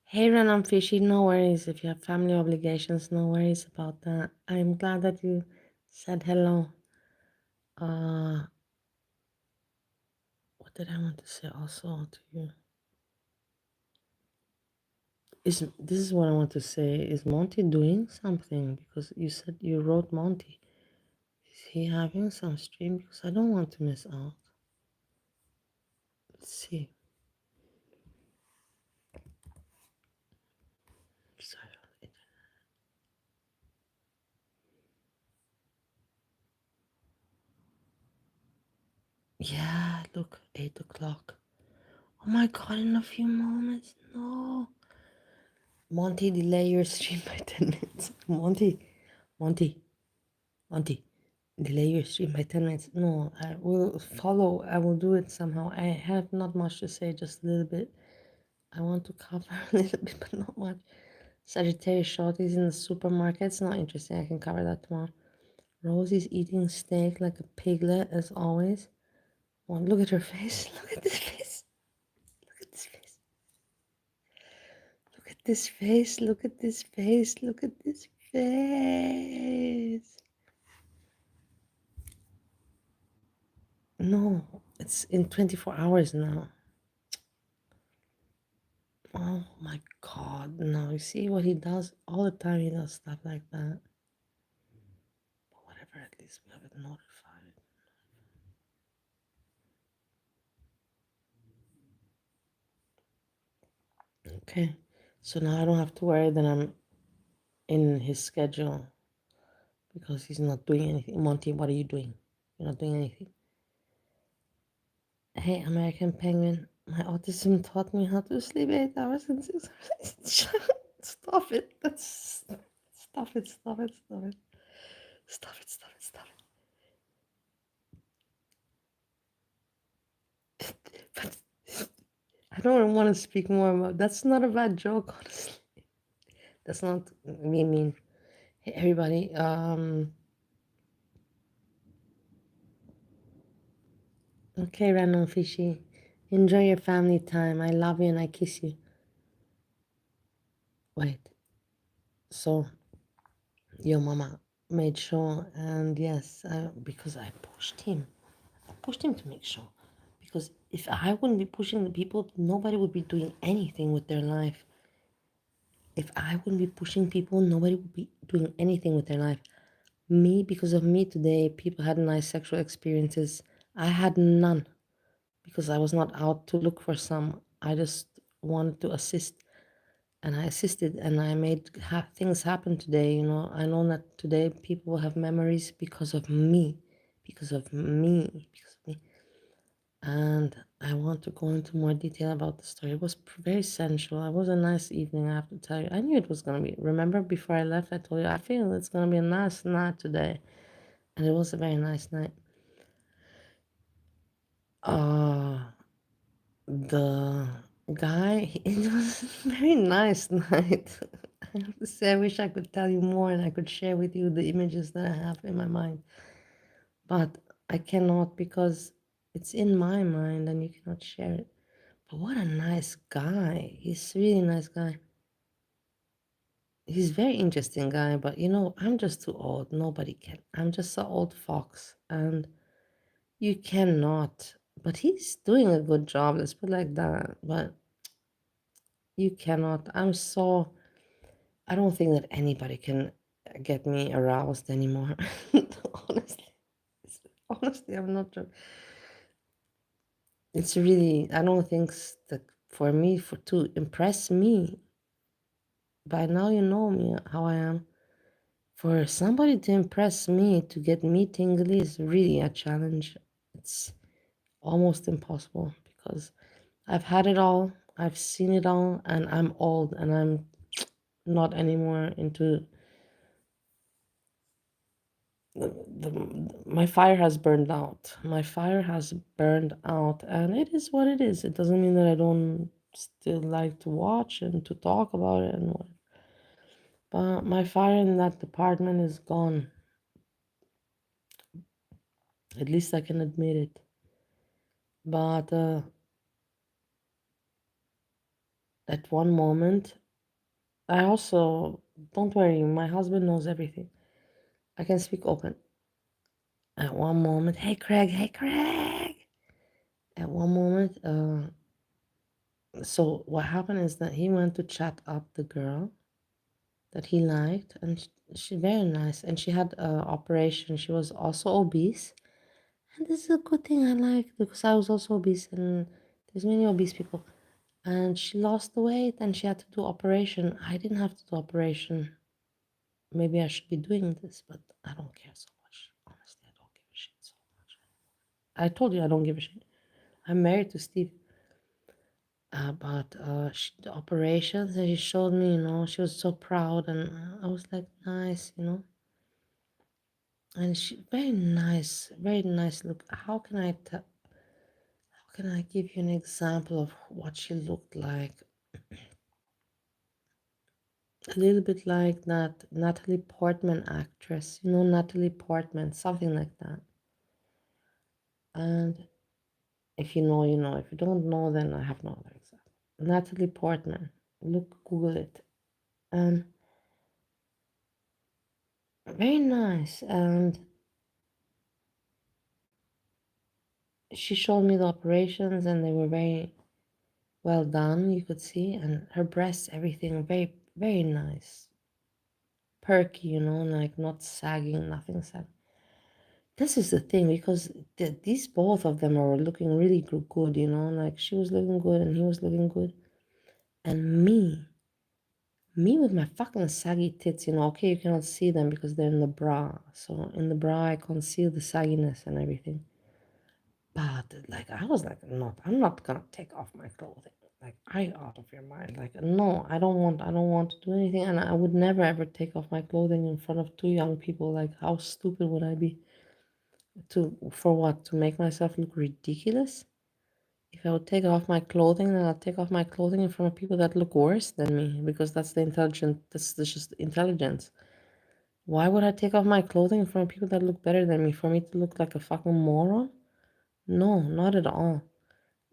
Hey, Ren, Fishy. No worries. If you have family obligations, no worries about that. I'm glad that you said hello. Uh, what did I want to say also to you? This is what I want to say. Is Monty doing something? Because you said you wrote Monty. Is he having some stream? Because I don't want to miss out. Let's see. Sorry. Yeah, look, 8 o'clock. Oh my god, in a few moments. No. Monty, delay your stream by 10 minutes. Monty, Monty, delay your stream by 10 minutes. No, I will follow. I will do it somehow. I have not much to say, just a little bit. I want to cover a little bit, but not much. Sagittarius shorties in the supermarket. It's not interesting. I can cover that tomorrow. Rosie's eating steak like a piglet, as always. Oh, look at her face. Look at this face. Look at this face. Look at this face. Look at this face. Look at this face. No, it's in 24 hours now. Oh my god, no. You see what he does? All the time he does stuff like that. But whatever, at least we have it notified. Okay, so now I don't have to worry that I'm in his schedule because he's not doing anything. Monty, what are you doing? You're not doing anything. Hey, American Penguin, my autism taught me how to sleep 8 hours and 6 hours. Stop it. That's stop it, stop it, stop it. Stop it, stop it, stop it. But I don't want to speak more about that's not a bad joke, honestly. That's not me mean. Hey everybody, okay, random fishy. Enjoy your family time. I love you and I kiss you. Wait, so your mama made sure, and yes, because I pushed him. I pushed him to make sure. Because if I wouldn't be pushing the people, nobody would be doing anything with their life. If I wouldn't be pushing people, nobody would be doing anything with their life. Me, because of me today, people had nice sexual experiences. I had none because I was not out to look for some. I just wanted to assist and I assisted and I made things happen today. You know, I know that today people will have memories because of me, because of me, because of me. And I want to go into more detail about the story. It was very sensual. It was a nice evening, I have to tell you. I knew it was going to be. Remember, before I left, I told you, I feel it's going to be a nice night today. And it was a very nice night. The guy, it was a very nice night. I have to say, I wish I could tell you more and I could share with you the images that I have in my mind. But I cannot because it's in my mind and you cannot share it. But what a nice guy. He's a really nice guy. He's a very interesting guy, but you know, I'm just too old. Nobody can. I'm just an old fox. And you cannot. But he's doing a good job, let's put it like that. But you cannot. I don't think that anybody can get me aroused anymore. Honestly. Honestly, I'm not joking. It's really, I don't think that for me, for to impress me, by now you know me, how I am. For somebody to impress me, to get me tingly is really a challenge. It's almost impossible because I've had it all, I've seen it all, and I'm old and I'm not anymore into my fire has burned out. My fire has burned out, and it is what it is. It doesn't mean that I don't still like to watch and to talk about it and what. But my fire in that department is gone. At least I can admit it. But At one moment, I also, don't worry, my husband knows everything. I can speak open. At one moment, hey Craig, hey Craig. At one moment, so what happened is that he went to chat up the girl that he liked, and she very nice, and she had a operation. She was also obese, and this is a good thing I like because I was also obese, and there's many obese people. And she lost the weight, and she had to do operation. I didn't have to do operation. Maybe I should be doing this, but I don't care so much. Honestly, I don't give a shit so much. I told you I don't give a shit. I'm married to Steve. But she, the operations, and she showed me, she was so proud, and I was like, nice, and she very nice look. How can I give you an example of what she looked like? A little bit like that Natalie Portman actress, Natalie Portman, something like that. And if you know, you know. If you don't know, then I have no other example. Natalie Portman. Look, Google it. And very nice. And she showed me the operations, and they were very well done, you could see. And her breasts, everything, very, very nice. Perky, like not sagging, nothing sagging. This is the thing, because these both of them are looking really good, like she was looking good and he was looking good. And me with my fucking saggy tits, okay, you cannot see them because they're in the bra. So in the bra, I conceal the sagginess and everything. But like, I was like, I'm not gonna take off my clothing. Like, are you out of your mind? Like, no, I don't want to do anything, and I would never ever take off my clothing in front of two young people. Like, how stupid would I be? For what? To make myself look ridiculous? If I would take off my clothing, then I'll take off my clothing in front of people that look worse than me, because that's just intelligence. Why would I take off my clothing in front of people that look better than me for me to look like a fucking moron? No, not at all.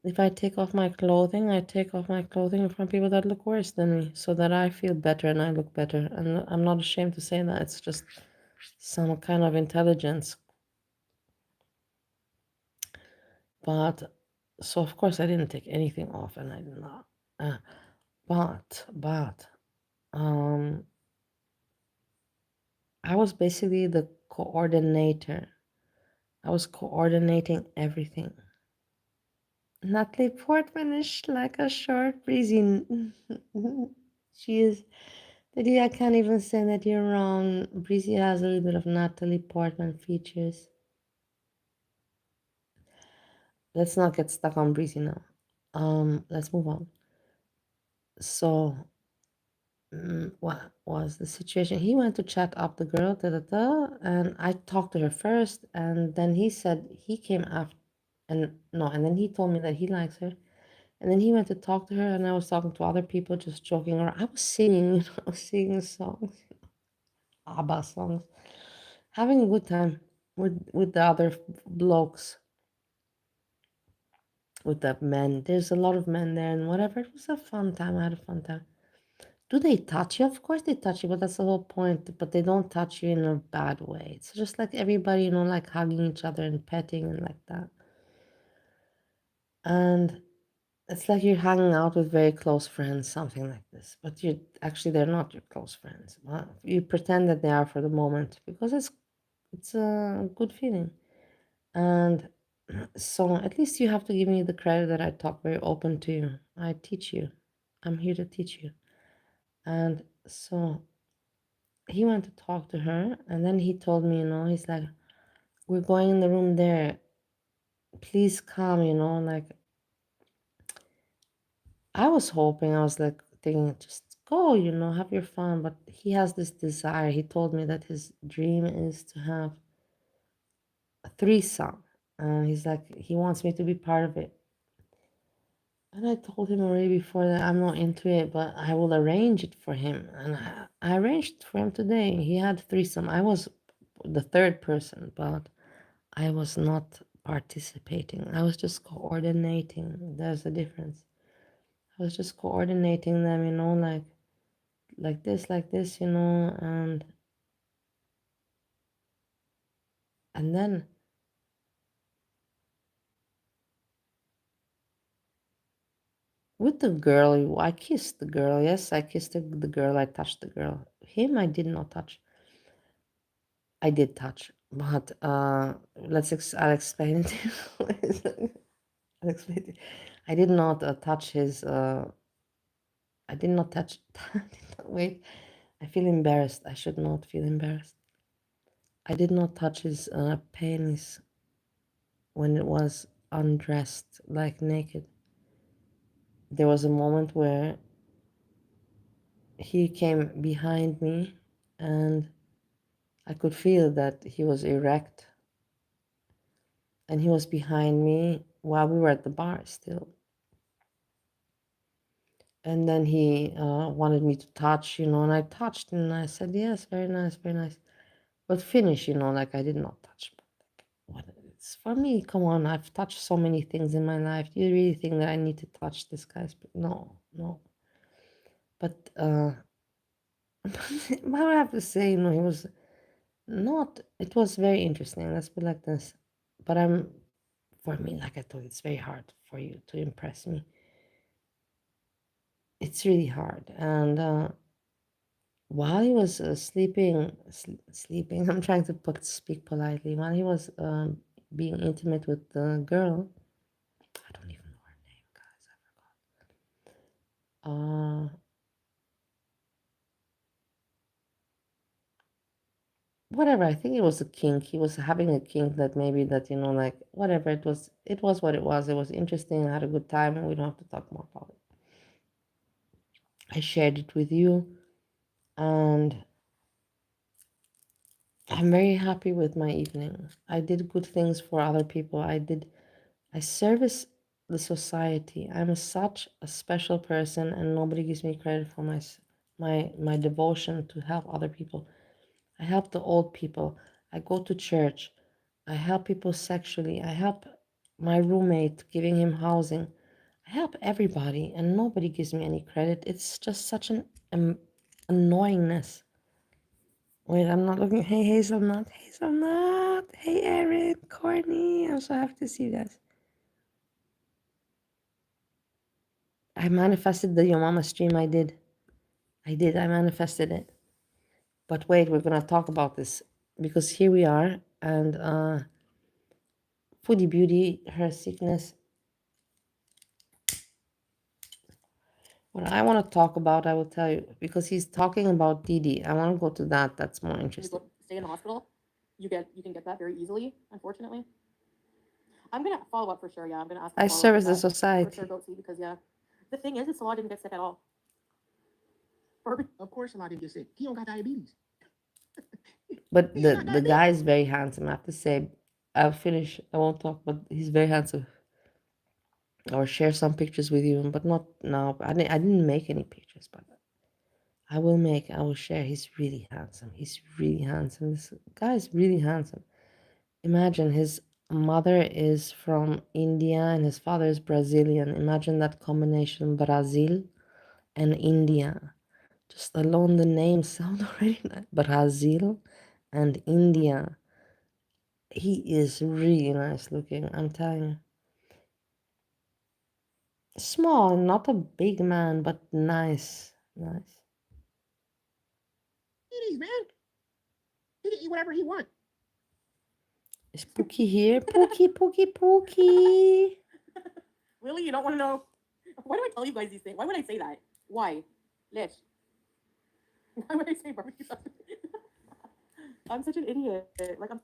If I take off my clothing, I take off my clothing in front of people that look worse than me so that I feel better and I look better. And I'm not ashamed to say that. It's just some kind of intelligence. But so of course I didn't take anything off, and I did not. Uh, but I was basically the coordinator. I was coordinating everything. Natalie Portman is like a short, breezy. She is. Daddy, I can't even say that you're wrong. Breezy has a little bit of Natalie Portman features. Let's not get stuck on Breezy now. Let's move on. So, what was the situation? He went to chat up the girl, and I talked to her first, and then he said he came after, and no, and then he told me that he likes her, and then he went to talk to her, and I was talking to other people, just joking around. I was singing, singing songs, ABBA songs, having a good time with the other blokes, with the men. There's a lot of men there, and whatever. It was a fun time. I had a fun time. Do they touch you? Of course they touch you, but that's the whole point. But they don't touch you in a bad way. It's just like everybody, like hugging each other and petting and like that. And it's like you're hanging out with very close friends, something like this. But they're not your close friends. But you pretend that they are for the moment because it's a good feeling. And so at least you have to give me the credit that I talk very open to you. I teach you. I'm here to teach you. And so he went to talk to her, and then he told me, he's like, we're going in the room there. Please come, like I was hoping, I was like thinking, just go, have your fun. But he has this desire. He told me that his dream is to have a threesome. And he's like, he wants me to be part of it. And I told him already before that I'm not into it, but I will arrange it for him. And I arranged it for him today. He had threesome. I was the third person, but I was not participating. I was just coordinating. There's a difference. I was just coordinating them, like this, and then with the girl, I kissed the girl. Yes, I kissed the girl. I touched the girl. Him, I did not touch. I did touch, but I'll explain it. I'll explain it. I did not touch his. I did not touch. I did not, wait, I feel embarrassed. I should not feel embarrassed. I did not touch his penis when it was undressed, like naked. There was a moment where he came behind me and I could feel that he was erect and he was behind me while we were at the bar still. And then he wanted me to touch, and I touched and I said, yes, very nice, very nice. But finish, like I did not touch. What it's for me, come on, I've touched so many things in my life. Do you really think that I need to touch this guy's? No, no. But what I have to say, he was not, it was very interesting. Let's put it like this. But for me, like I told you, it's very hard for you to impress me. It's really hard. And while he was sleeping, I'm trying to speak politely. While he was being intimate with the girl, I don't even know her name, guys. I forgot. Whatever. I think it was a kink. He was having a kink that maybe that like whatever. It was what it was. It was interesting. I had a good time, and we don't have to talk more about it. I shared it with you, and I'm very happy with my evening. I did good things for other people. I service the society. I'm such a special person, and nobody gives me credit for my devotion to help other people. I help the old people. I go to church. I help people sexually. I help my roommate, giving him housing. I help everybody, and nobody gives me any credit. It's just such an annoyingness. Wait, I'm not looking. Hey, Hazelnut. Hazelnut. Hey, Erin. Courtney. I'm so happy to see you guys. I manifested the Your Mama stream. I did. I did. I manifested it. But wait, we're going to talk about this because here we are. And Foodie Beauty, her sickness. What I want to talk about, I will tell you, because he's talking about Didi. I want to go to that. That's more interesting. Stay in the hospital, you can get that very easily. Unfortunately, I'm gonna follow up for sure. Yeah, I'm gonna ask. I service the society. For sure, go see because yeah, the thing is, Salah didn't get sick at all. Of course, Salah didn't get sick. He don't got diabetes. But the guy is very handsome. I have to say, I'll finish. I won't talk, but he's very handsome. Or share some pictures with you, but not now. I didn't make any pictures, but I will make. I will share. He's really handsome. He's really handsome. This guy is really handsome. Imagine his mother is from India and his father is Brazilian. Imagine that combination, Brazil and India. Just alone the names sound already nice. Brazil and India. He is really nice looking, I'm telling you. Small, not a big man, but nice. Nice. Diabetes, man. He can eat whatever he want. Is Pookie here? Pookie, Pookie, Pookie. Really, you don't want to know? Why do I tell you guys these things? Why would I say that? Why? Lish. Why would I say barbecue sauce? I'm such an idiot. Like I'm.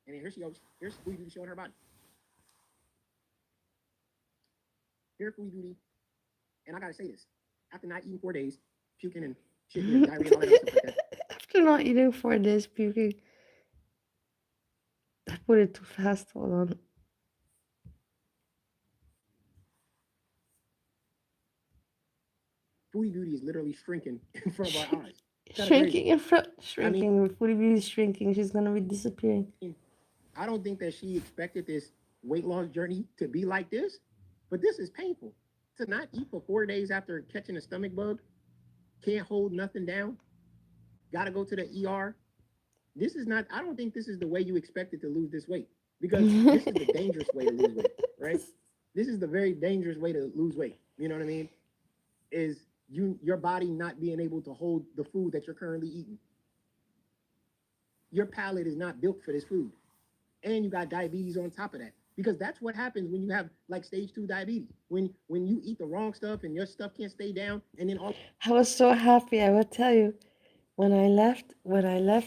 And then here she goes. Here's Foodie Beauty showing her body. Here's Foodie Beauty. And I gotta say this. After not eating 4 days, puking and shitting and diarrhea and all that other stuff like that. After not eating 4 days, puking. I put it too fast. Hold on. Foodie Beauty is literally shrinking in front of our eyes. Shrinking in front. Shrinking. Foodie Beauty is shrinking. She's gonna be disappearing. I don't think that she expected this weight loss journey to be like this, but this is painful. to not eat for 4 days after catching a stomach bug, can't hold nothing down, gotta go to the ER. This is not, I don't think this is the way you expected to lose this weight, because this is the dangerous way to lose weight, right? This is the very dangerous way to lose weight. You know what I mean? Is your body not being able to hold the food that you're currently eating. Your palate is not built for this food. And you got diabetes on top of that. Because that's what happens when you have like stage 2 diabetes. When you eat the wrong stuff and your stuff can't stay down, and then all I was so happy, I will tell you. When I left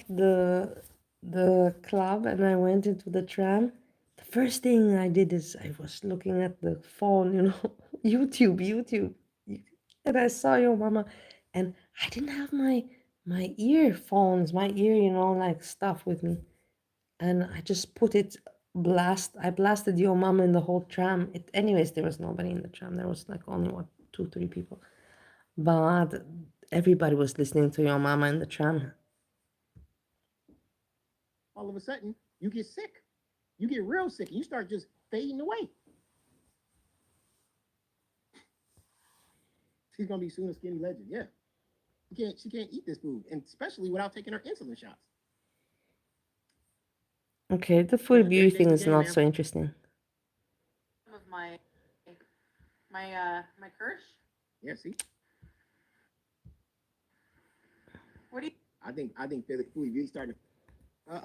the club and I went into the tram, the first thing I did is I was looking at the phone, YouTube. And I saw your mama, and I didn't have my earphones, my ear, like stuff with me. And I just put it I blasted your mama in the whole tram. Anyways, there was nobody in the tram. There was like only what, two, three people. But everybody was listening to your mama in the tram. all of a sudden you get sick. You get real sick and you start just fading away. She's gonna be soon a skinny legend. Yeah. She can't eat this food, and especially without taking her insulin shots. Okay, the Yeah, food every beauty day thing we is game, not man. so interesting. Of my Kirsch. Yeah, see, What do you? I think Philly food really starting. Uh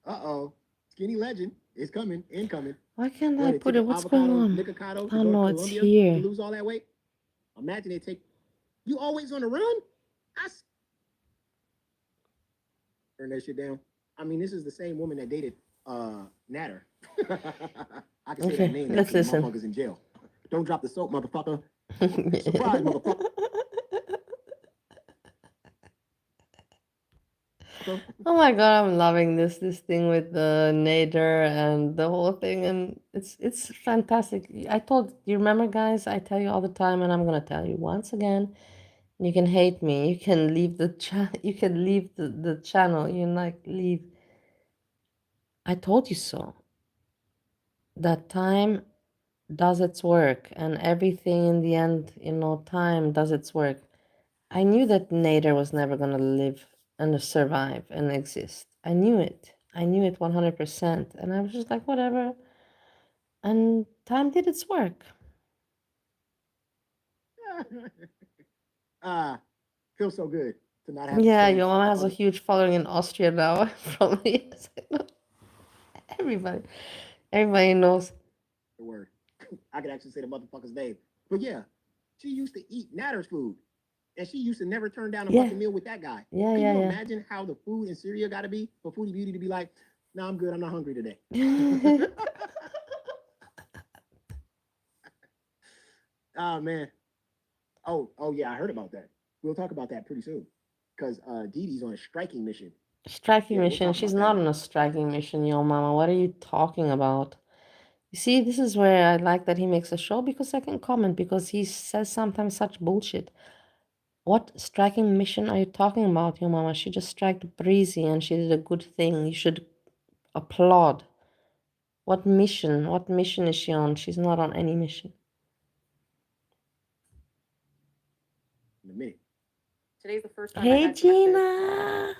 oh. Skinny legend is coming, incoming. Why can't I What, it put took it? an What's going avocado on? nicocado to Oh go to no, it's Colombia to here. lose all that weight? Imagine they take you always on the run. I turn that shit down. I mean, this is the same woman that dated Natter. I can say that Okay, name now let's because the listen. motherfucker's in jail. Don't drop the soap, motherfucker. Surprise, motherfucker. Oh my god, I'm loving this thing with the Nader and the whole thing, and it's fantastic. You remember, guys, I tell you all the time, and I'm gonna tell you once again. You can hate me. You can leave the you can leave the channel. You like leave. I told you so. That time does its work, and everything in the end, time does its work. I knew that Nader was never gonna live and survive and exist. I knew it. I knew it 100%. And I was just like, whatever. And time did its work. Ah, feels so good to not have to Yeah, say your mama has a other huge following in Austria now. From years ago. Everybody, everybody knows. word. I could actually say the motherfucker's name. But yeah, she used to eat Natter's food. And she used to never turn down a Yeah, fucking meal with that guy. yeah, Can you yeah, imagine how the food in Syria got to be for Foodie Beauty to be like, no, I'm good. I'm not hungry today. yeah. Oh, man. Oh, yeah. I heard about that. We'll talk about that pretty soon. Because Dee Dee's on a striking mission. Striking Yeah, we'll mission. talk She's about that. not on a striking mission, yo, mama. What are you talking about? You see, this is where I like that he makes a show because I can comment because he says sometimes such bullshit. What striking mission are you talking about, your mama? She just struck breezy and she did a good thing. You should applaud. What mission? What mission is she on? She's not on any mission. In a minute. Today's the first time I Hey, had breakfast. Gina.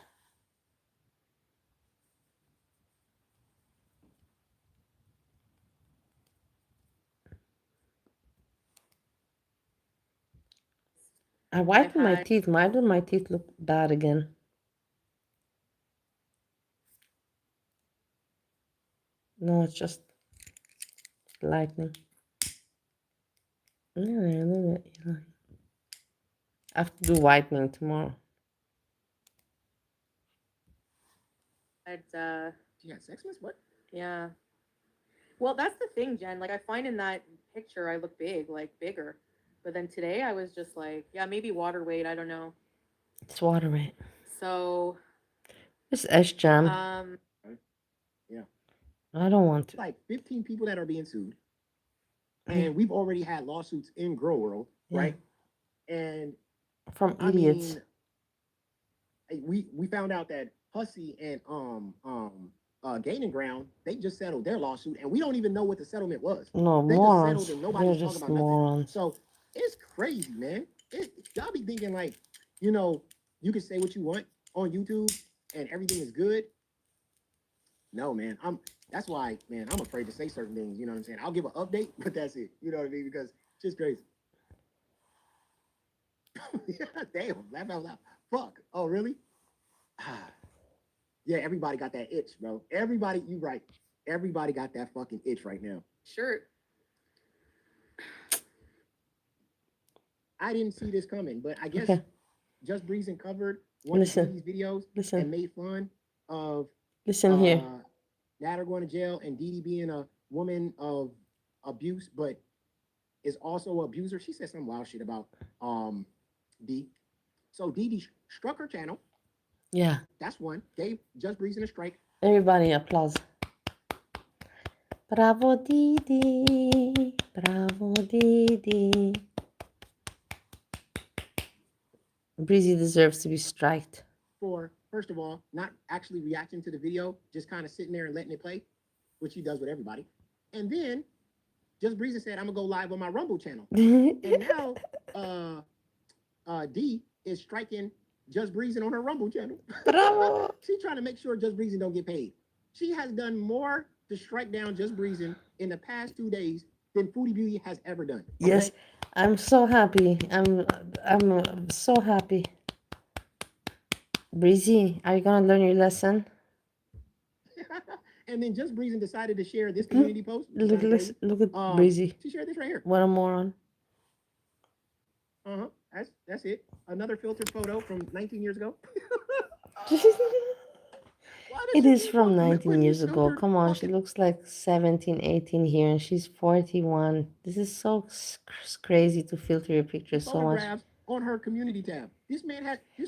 I I've wiped my had teeth. Why do my teeth look bad again? No, it's just lightning. I have to do whitening tomorrow. Yeah, Sexmas? What? yeah. Well, that's the thing, Jen. Like I find in that picture I look big, like bigger. But then today I was just like, yeah, maybe water weight, I don't know. It's water weight. So, It's Ash Jam. Right? Yeah. I don't want to. Like 15 people that are being sued. Yeah. And we've already had lawsuits in Grow World, Yeah. right? And From I idiots. mean, we found out that Hussey and Gaining Ground, they just settled their lawsuit, and we don't even know what the settlement was. No, They just settled, morons. and They're nobody's talking just about nothing. morons. So It's crazy, man. Y'all be thinking like, you know, you can say what you want on YouTube and everything is good. No, man. That's why, man, I'm afraid to say certain things. You know what I'm saying? I'll give an update, but that's it. You know what I mean? Because it's just crazy. Yeah, damn, laugh out loud. Fuck. Oh, really? Ah, yeah, everybody got that itch, bro. Everybody, you right. Everybody got that fucking itch right now. Sure. I didn't see this coming, but I guess Okay, Just Breezing covered one of listen, Dee Dee's videos and listen, made fun of listen here. uh Natter going to jail and Dee Dee being a woman of abuse, but is also an abuser. She said some wild shit about Dee. So Dee Dee struck her channel. Yeah, That's one. Gave Just Breezing a strike. everybody applause. Bravo Didi, bravo Didi. Breezy deserves to be striked. For first of all, not actually reacting to the video, just kind of sitting there and letting it play, which he does with everybody. And then Just Breezy said, "I'm gonna go live on my Rumble channel." And now D is striking Just Breezing on her Rumble channel. Bravo. She's trying to make sure Just Breezing don't get paid. She has done more to strike down Just Breezing in the past 2 days than Foodie Beauty has ever done. Okay? Yes, I'm so happy. I'm so happy. Breezy, are you gonna learn your lesson? And then Just Breezing decided to share this community post, which is Look, kind of crazy. look at Breezy. She shared this right here. What a moron. Uh huh. That's it. Another filtered photo from 19 years ago. Why does It she is keep from on 19 putting these years ago. filtered Come on, she fucking looks like 17, 18 here, and she's 41. This is so crazy to filter your pictures so much. photographs on her community tab? This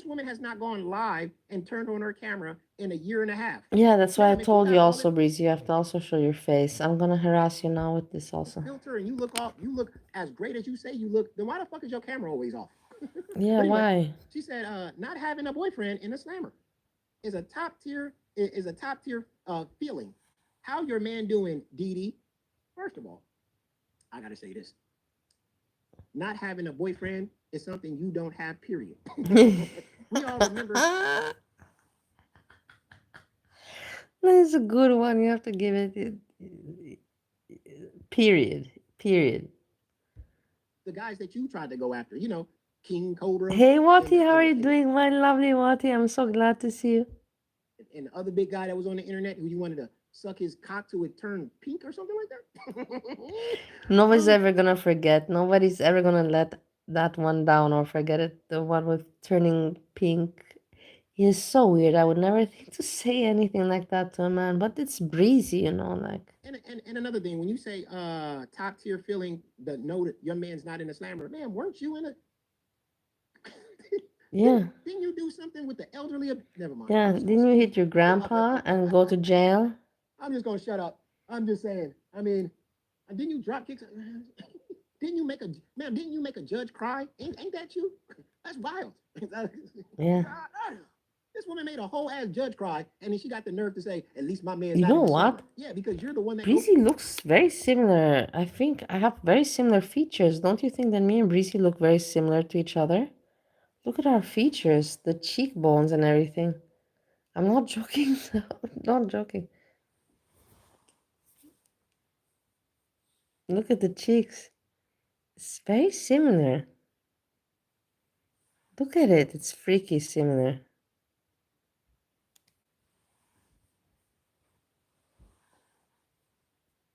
woman has not gone live and turned on her camera in a year and a half. Yeah, that's why I Damn, if you told got you all also, this Breezy, you have to also show your face. I'm gonna harass you now with this also. filter and you look as great as you say you look, then why the fuck is your camera always off? Yeah, But anyway, why? she said, not having a boyfriend in a slammer is a top tier feeling. How your man doing, Dee Dee? First of all, I gotta say this. Not having a boyfriend is something you don't have, period. We all remember. That's a good one. You have to give it. Period. Period. The guys that you tried to go after, you know, King Cobra Hey, and Wati, how are you doing, my lovely Wati? I'm so glad to see you. the other big guy that was on the internet who you wanted to suck his cock to it turn pink or something like that. Nobody's ever gonna forget. Nobody's ever gonna let that one down or forget it. The one with turning pink. He is so weird. I would never think to say anything like that to a man, but it's breezy, you know, like. And another thing, when you say top tier feeling, the know that your man's not in a slammer, man, weren't you in a Yeah. didn't you do something with the elderly? Never mind. Yeah. Didn't you hit your grandpa and go to jail? I'm just gonna shut up. I'm just saying. I mean, didn't you drop kicks? Didn't you make a man? Didn't you make a judge cry? Ain't that you? That's wild. Yeah. This woman made a whole ass judge cry, and then she got the nerve to say, "At least my man's You not know in the what? slammer." Yeah, because you're the one that Breezy looks very similar. I think I have very similar features. Don't you think that me and Breezy look very similar to each other? Look at our features, the cheekbones and everything. I'm not joking. Not joking. Look at the cheeks. It's very similar. Look at it. It's freaky similar.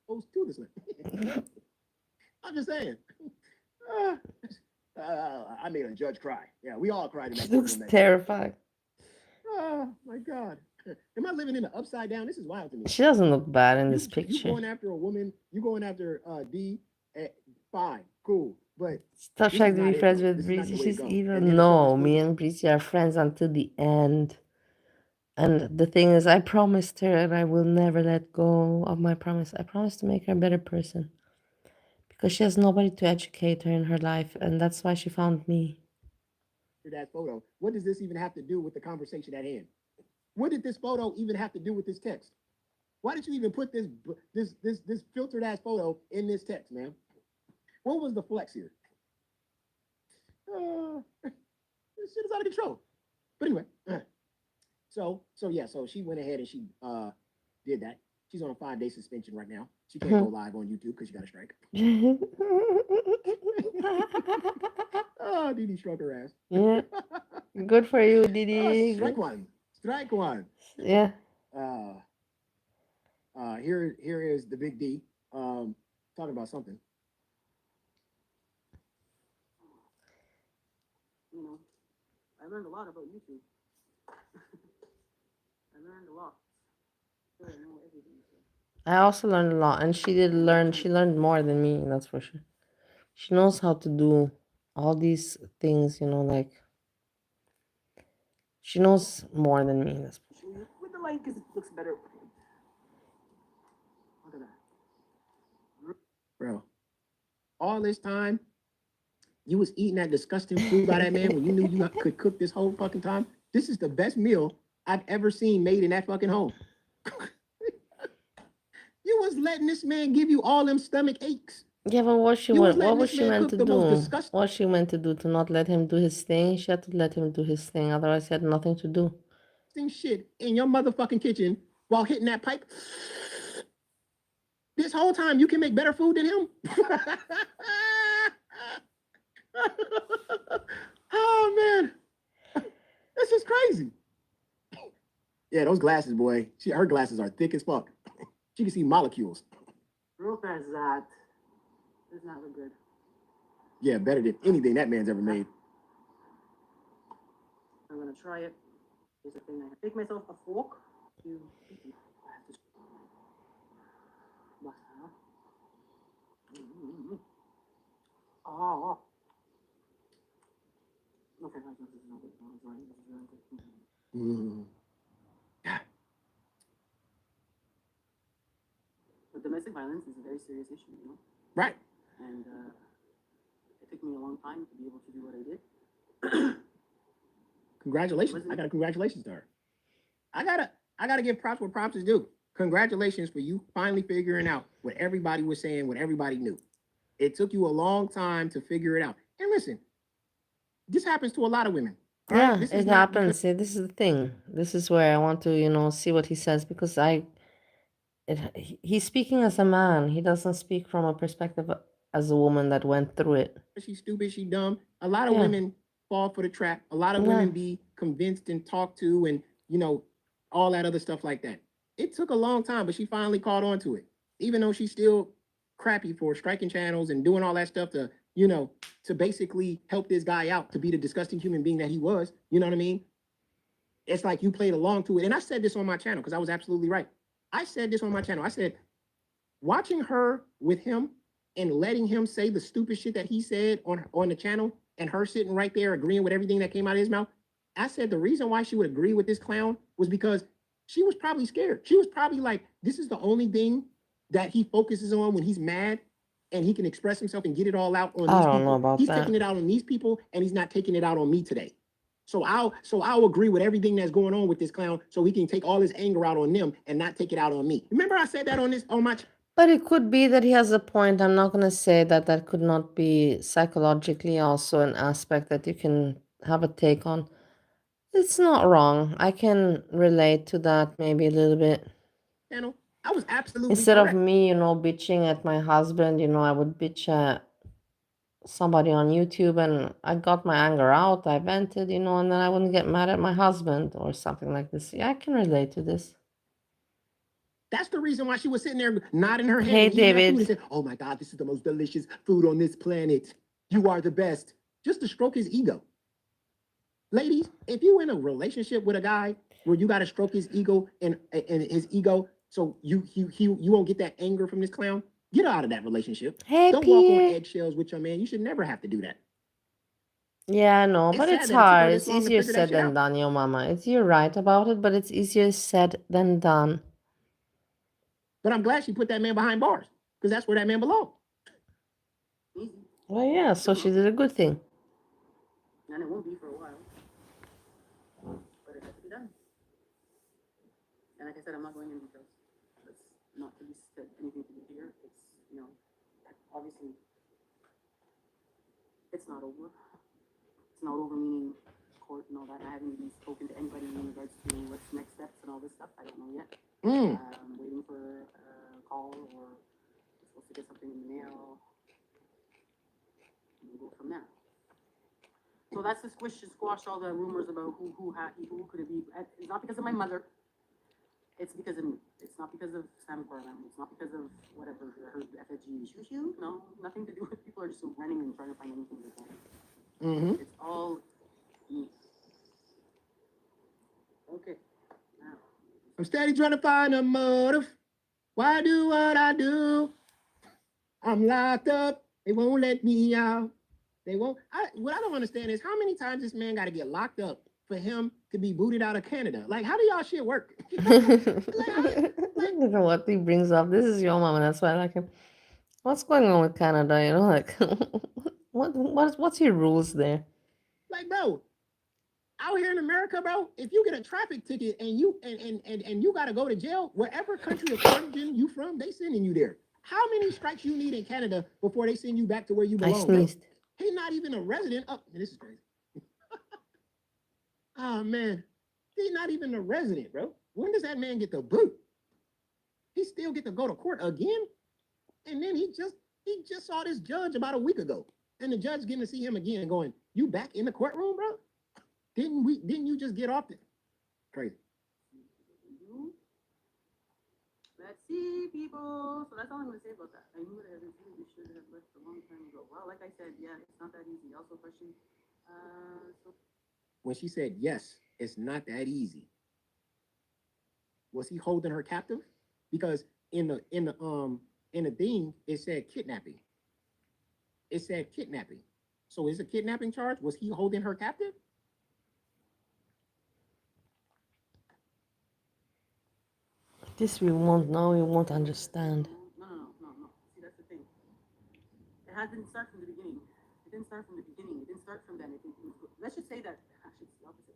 goes to the slammer. I'm just saying. Uh, I made a judge cry. Yeah, we all cried in She that looks courtroom that day. terrified. Oh my God. Am I living in the upside down? This is wild to me. She doesn't look bad in You this you picture. going after a woman, you going after D, fine, cool. But Stop this is trying to not be it friends though. with This is not Breezy. the way to She's go. evil. And then it's all No, me exposed. and Breezy are friends until the end. And the thing is, I promised her and I will never let go of my promise. I promised to make her a better person because she has nobody to educate her in her life. And that's why she found me. That photo. What does this even have to do with the conversation at hand? What did this photo even have to do with this text? Why did you even put this filtered ass photo in this text, man? What was the flex here? This shit is out of control. But anyway, so she went ahead and she did that. She's on a 5-day suspension right now. She can't go live on YouTube because she got a strike. Oh, Didi struck her ass. Yeah, good for you, Oh, Didi. strike one. Strike one. Yeah. Uh, here is the big D. Talking about something. You know, I learned a lot about YouTube. I learned a lot. I know everything. So. I also learned a lot, and she did learn. She learned more than me, that's for sure. She knows how to do all these things, like she knows more than me. That's With the light, because it looks better. Look at that. Bro, all this time, you was eating that disgusting food by that man when you knew you could cook this whole fucking time. This is the best meal I've ever seen made in that fucking home. You was letting this man give you all them stomach aches. Yeah, but what You was what letting was this she man meant cook to the most do? disgusting What she meant to do to not let him do his thing? She had to let him do his thing, otherwise he had nothing to do. shit in your motherfucking kitchen while hitting that pipe. This whole time you can make better food than him. Oh man, this is crazy. Yeah, those glasses, boy. Her glasses are thick as fuck. She can see molecules. Real fast, that does not look good. Yeah, better than anything that man's ever made. I'm gonna try it. Here's the thing: I take myself a fork to. Oh. Okay, this is not good. This is really good. But domestic violence is a very serious issue, Right. And it took me a long time to be able to do what I did. Congratulations! I got congratulations to her. I gotta give props where props is due. Congratulations for you finally figuring out what everybody was saying, what everybody knew. It took you a long time to figure it out. And listen, this happens to a lot of women. Yeah, it happens. See, this is the thing. This is where I want to, see what he says, because he's speaking as a man. He doesn't speak from a perspective as a woman that went through it. She's stupid, she's dumb. A lot of Yeah. women fall for the trap. A lot of women be convinced and talked to and, all that other stuff like that. It took a long time, but she finally caught on to it. Even though she's still crappy for striking channels and doing all that stuff to, to basically help this guy out to be the disgusting human being that he was. You know what I mean? It's like you played along to it. And I said this on my channel because I was absolutely right. I said this on my channel. I said, watching her with him and letting him say the stupid shit that he said on the channel and her sitting right there agreeing with everything that came out of his mouth, I said the reason why she would agree with this clown was because she was probably scared. She was probably like, this is the only thing that he focuses on when he's mad and he can express himself and get it all out on these people. I don't know about he's that. taking it out on these people and he's not taking it out on me today. So I'll agree with everything that's going on with this clown so he can take all his anger out on them and not take it out on me. Remember I said that on my But it could be that he has a point. I'm not going to say that that could not be psychologically also an aspect that you can have a take on. It's not wrong. I can relate to that maybe a little bit. channel. I was absolutely Instead correct. of me, bitching at my husband, I would bitch at somebody on YouTube and I got my anger out, I vented, and then I wouldn't get mad at my husband or something like this. Yeah, I can relate to this. That's the reason why she was sitting there nodding her head Hey, and eating that food David. and said, "Oh my God, this is the most delicious food on this planet. You are the best." Just to stroke his ego. Ladies, if you in a relationship with a guy where you got to stroke his ego and his ego, so you won't get that anger from this clown, get out of that relationship. Hey, Don't walk on Pierre. eggshells with your man. You should never have to do that. Yeah, I know, It's but sad it's that it took her hard. this It's long to easier figure that said shit than out. done, yo mama. You're right about it, but it's easier said than done. But I'm glad she put that man behind bars because that's where that man belongs. Well, yeah, so she did a good thing. And it won't be for a while. But it has to be done. And like I said, I'm not going in details. It's not to be said anything to be here. It's, obviously, it's not over. not over meaning court and all that. I haven't even spoken to anybody in regards to what's next steps and all this stuff. I don't know yet. I'm waiting for a call or I'm supposed to get something in the mail. And we'll go from there. So that's to squash all the rumors about who could it be. It's not because of my mother. It's because of me. It's not because of Sam Corman. It's not because of whatever her FFG shoo. No, nothing to do with people are just running and trying to find anything they can. It's all me. Okay. Now. I'm steady trying to find a motive. Why do what I do? I'm locked up. They won't let me out. They won't. What I don't understand is how many times this man got to get locked up for him to be booted out of Canada. Like, how do y'all shit work? Look at what he brings up. This is your mama. That's why I like him. What's going on with Canada? You know, like, what's your rules there? Like, bro, out here in America, bro, if you get a traffic ticket and you got to go to jail, wherever country of origin you from, they sending you there. How many strikes you need in Canada before they send you back to where you I belong? Bro? sneezed. He's not even a resident. Oh, this is crazy. Oh man, he's not even a resident, bro. When does that man get the boot? He still get to go to court again, and then he just saw this judge about a week ago, and the judge getting to see him again, going, "You back in the courtroom, bro? Didn't you just get off the crazy?" Let's see, people. So that's all I'm going to say about that. I knew what I was doing. We should have left a long time ago. Well, like I said, yeah, it's not that easy. Also, question. So When she said yes, it's not that easy. Was he holding her captive? Because in the thing it said kidnapping. It said kidnapping. So is a kidnapping charge? Was he holding her captive? This we won't know. We won't understand. no. See, that's the thing. It didn't start from the beginning. It didn't start from the beginning. It didn't start from then. Let's just say that actually it's the opposite.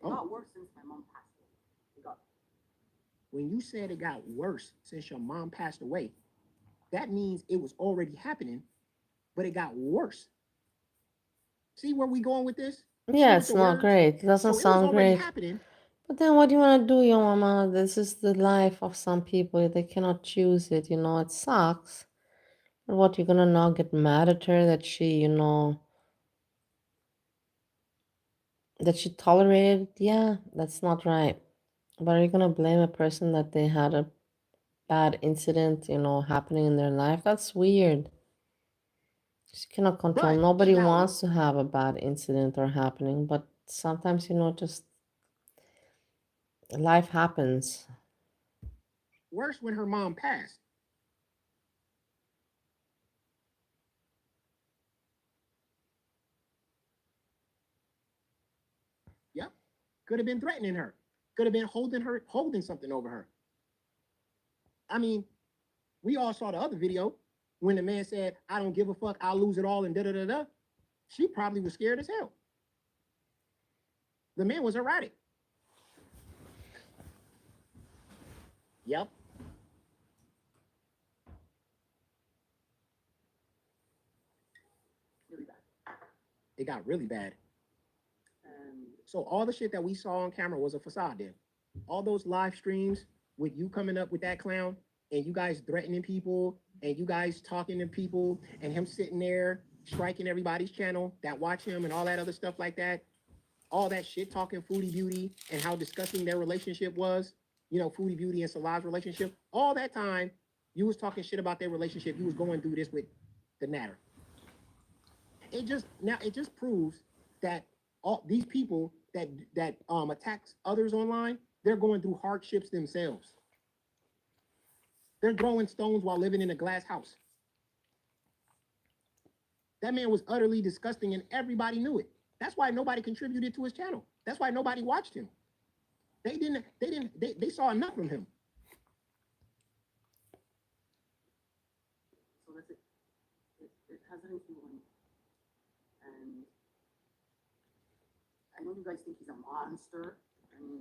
It got worse since my mom passed away. It got. When you said it got worse since your mom passed away, that means it was already happening, but it got worse. See where we going with this? Yeah, it's not great. It doesn't So it was sound already great. happening. But then what do you want to do, your mama? This is the life of some people. They cannot choose it, you know. It sucks. But what, you're gonna now get mad at her that she, you know, that she tolerated? Yeah, that's not right. But are you gonna blame a person that they had a bad incident, you know, happening in their life? That's weird. She cannot control. But Nobody wants to have a bad incident or happening, but sometimes, you know, just life happens. worse when her mom passed. Yep. Could have been threatening her. Could have been holding something over her. I mean, we all saw the other video when the man said, "I don't give a fuck, I'll lose it all," and da da da da. She probably was scared as hell. The man was erratic. Yep. Really bad. It got really bad. And So all the shit that we saw on camera was a facade then. All those live streams with you coming up with that clown and you guys threatening people and you guys talking to people and him sitting there striking everybody's channel that watch him and all that other stuff like that. All that shit talking Foodie Beauty and how disgusting their relationship was. You know, Foodie Beauty and Salah's relationship. All that time, you was talking shit about their relationship. You was going through this with the Natter. It just proves that all these people that attacks others online, they're going through hardships themselves. They're throwing stones while living in a glass house. That man was utterly disgusting and everybody knew it. That's why nobody contributed to his channel. That's why nobody watched him. They saw enough from him. so that's it. It has an influence. And I know you guys think he's a monster. I mean,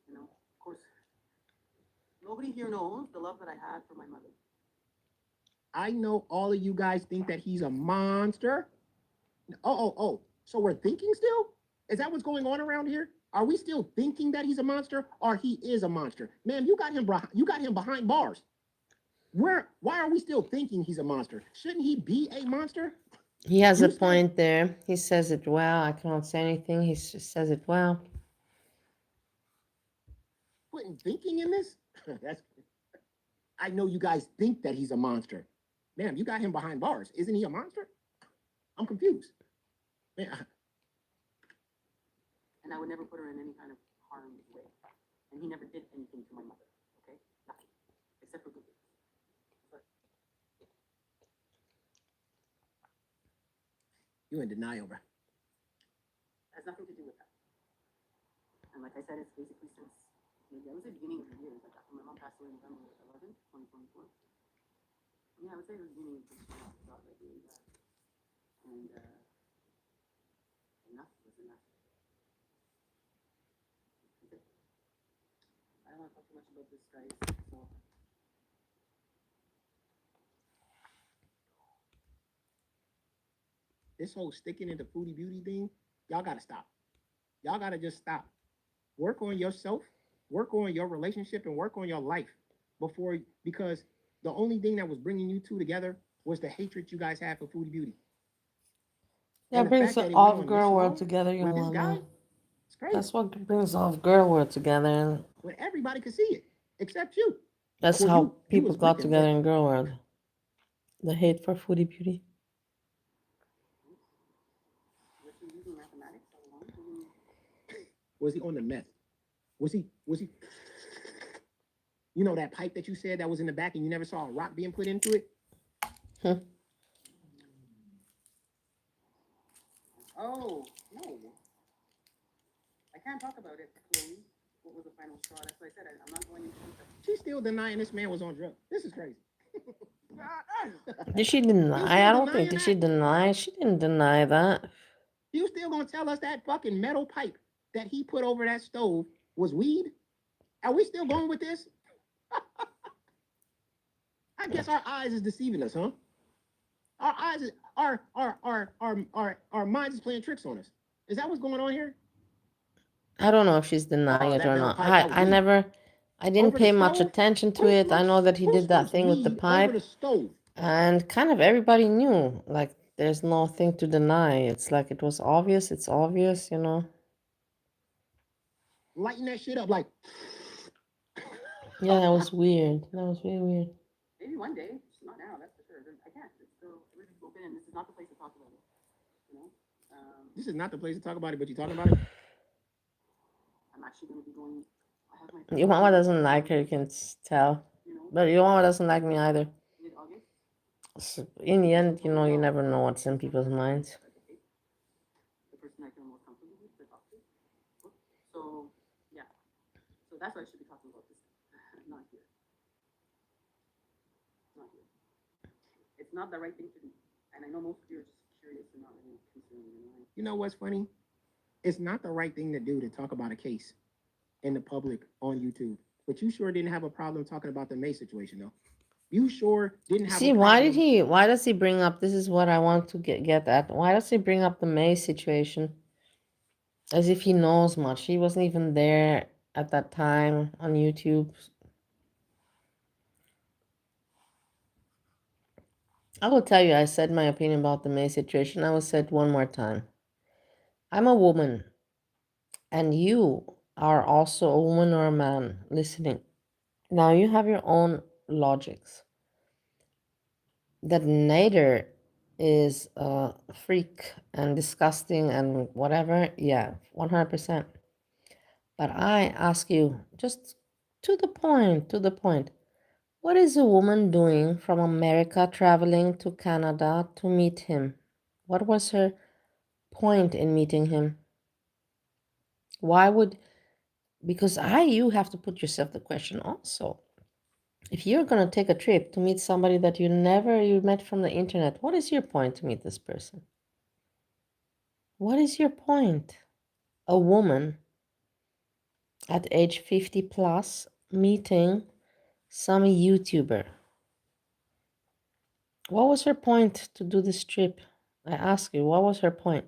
you know, of course, nobody here knows the love that I had for my mother. I know all of you guys think that he's a monster. Oh. So we're thinking still? Is that what's going on around here? Are we still thinking that he's a monster or he is a monster? Man, you got him behind bars. Why are we still thinking he's a monster? Shouldn't he be a monster? He has a You said point there. He says it well. I cannot say anything. He says it well. putting thinking in this? That's I know you guys think that he's a monster. Man, you got him behind bars. Isn't he a monster? I'm confused. Man, And I would never put her in any kind of harm's way. And he never did anything to my mother. Okay, nothing except for good things. But you in denial, bro. has nothing to do with that. And like I said, it's basically since maybe I would say beginning of the year. Like after my mom passed away November 11th, 2024. Yeah, I would say the beginning of this year got like really bad. And enough was enough. Okay. I don't want to talk too much about this, guys. So This whole sticking into foodie beauty thing, y'all gotta stop. Y'all gotta just stop. Work on yourself, work on your relationship, and work on your life before because the only thing that was bringing you two together was the hatred you guys had for foodie beauty. That And the brings fact that it all went of on this girl world long together, you with this guy, mama. it's crazy. That's what brings all of girl world together. When everybody could see it, except you. That's Well, how you people was got with him, together but in girl world. The hate for foodie beauty. was he using mathematics all along? was he on the meth? Was he you know that pipe that you said that was in the back and you never saw a rock being put into it? Oh, no. I can't talk about it, Chloe. What was the final straw? That's why I said I'm not going into detail. She's still denying this man was on drugs. This is crazy. Did she You deny? still I don't think. denying Did she that? deny? She didn't deny that. You still gonna tell us that fucking metal pipe that he put over that stove was weed? Are we still going with this? I guess our eyes is deceiving us, huh? Our eyes is our minds is playing tricks on us. Is that what's going on here? I don't know if she's denying it That or metal not. pipe, that was I weed. never. I didn't Over the pay much stove? attention to Who it. I know that he did that smokes thing with the weed over the pipe, stove? and kind of everybody knew. Like, there's nothing to deny. It's like it was obvious. It's obvious, you know. Lighting that shit up like Yeah, that was weird. That was really weird. Maybe one day. It's not now, that's for sure. I can't. It's still everything's open, and this is not the place to talk about it. You know. this is not the place to talk about it, but you're talking about it. I'm actually going to be going. I have my. Your mama doesn't like her. You can tell. You know. But your mama doesn't like me either. Mid August. So in the end, you know, you never know what's in people's minds. The person I feel most comfortable with to talk to. So yeah. So that's why I should be talking about this. Not here. Not here. It's not the right thing to do. And I know most of you are just curious and not really concerned. You know what's funny? It's not the right thing to do to talk about a case in the public on YouTube. But you sure didn't have a problem talking about the May situation, though. You sure didn't have See, a problem. why does he bring up, this is what I want to get at. Why does he bring up the May situation? As if he knows much. He wasn't even there at that time on YouTube. I will tell you, I said my opinion about the May situation. I will say it one more time. I'm a woman, and you are also a woman or a man listening. Now you have your own logics. That Nader is a freak and disgusting and whatever, yeah, 100%. But I ask you, just to the point, what is a woman doing from America traveling to Canada to meet him? What was her point in meeting him? Why would, because you have to put yourself the question also. If you're going to take a trip to meet somebody that you met from the internet, what is your point to meet this person? What is your point? A woman at age 50 plus meeting some YouTuber. What was her point to do this trip? I ask you, what was her point?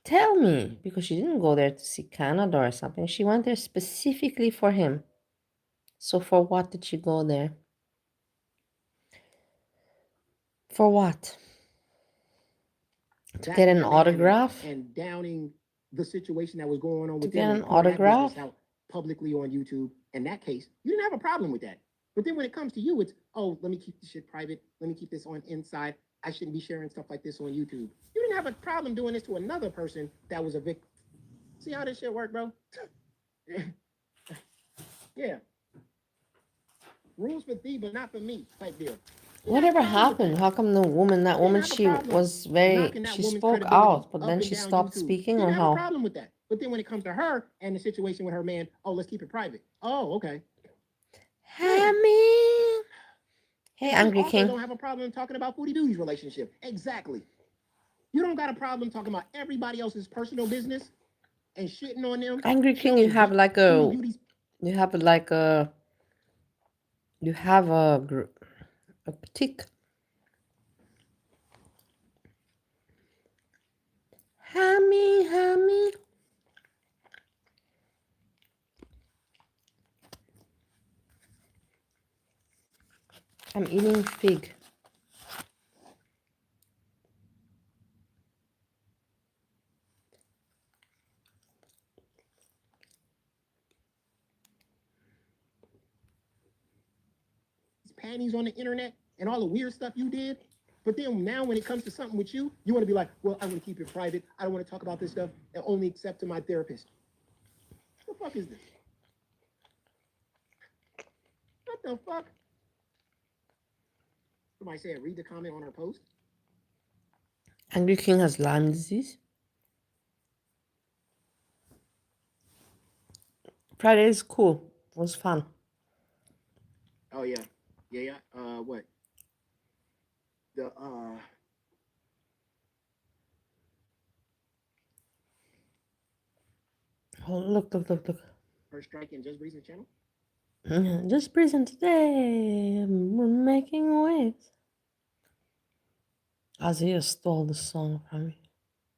Tell me, because she didn't go there to see Canada or something. She went there specifically for him. So for what did she go there? For what? To That get an man autograph? and downing the situation that was going on To with get them an and pour that business autograph? out publicly on YouTube. In that case, you didn't have a problem with that. But then when it comes to you, it's, oh, let me keep this shit private. Let me keep this on inside. I shouldn't be sharing stuff like this on YouTube. You didn't have a problem doing this to another person that was a victim. See how this shit work, bro? Yeah. Rules for thee, but not for me, type deal. Whatever happened? How come that woman, she was very, she spoke out, but then she stopped speaking, or Didn't have a how? problem with that. But then when it comes to her and the situation with her man, oh, let's keep it private. Oh, okay. Hammy. Hey, And Angry also King. don't have a problem talking about Foodie Doodie's relationship. Exactly. You don't got a problem talking about everybody else's personal business and shitting on them. Angry King, you have like a, you have like a, you have a tick. Hammy, hammy. I'm eating fig. Panties on the internet and all the weird stuff you did. But then now when it comes to something with you, you want to be like, well, I want to keep it private. I don't want to talk about this stuff and only accept to my therapist. What the fuck is this? What the fuck? Somebody said, read the comment on our post. Angry King has Lyme disease. Friday is cool. It was fun. Oh yeah. Yeah. What? The Oh, look. her striking Just Breezing channel? Just present today. We're making waves. Isaiah stole the song from me.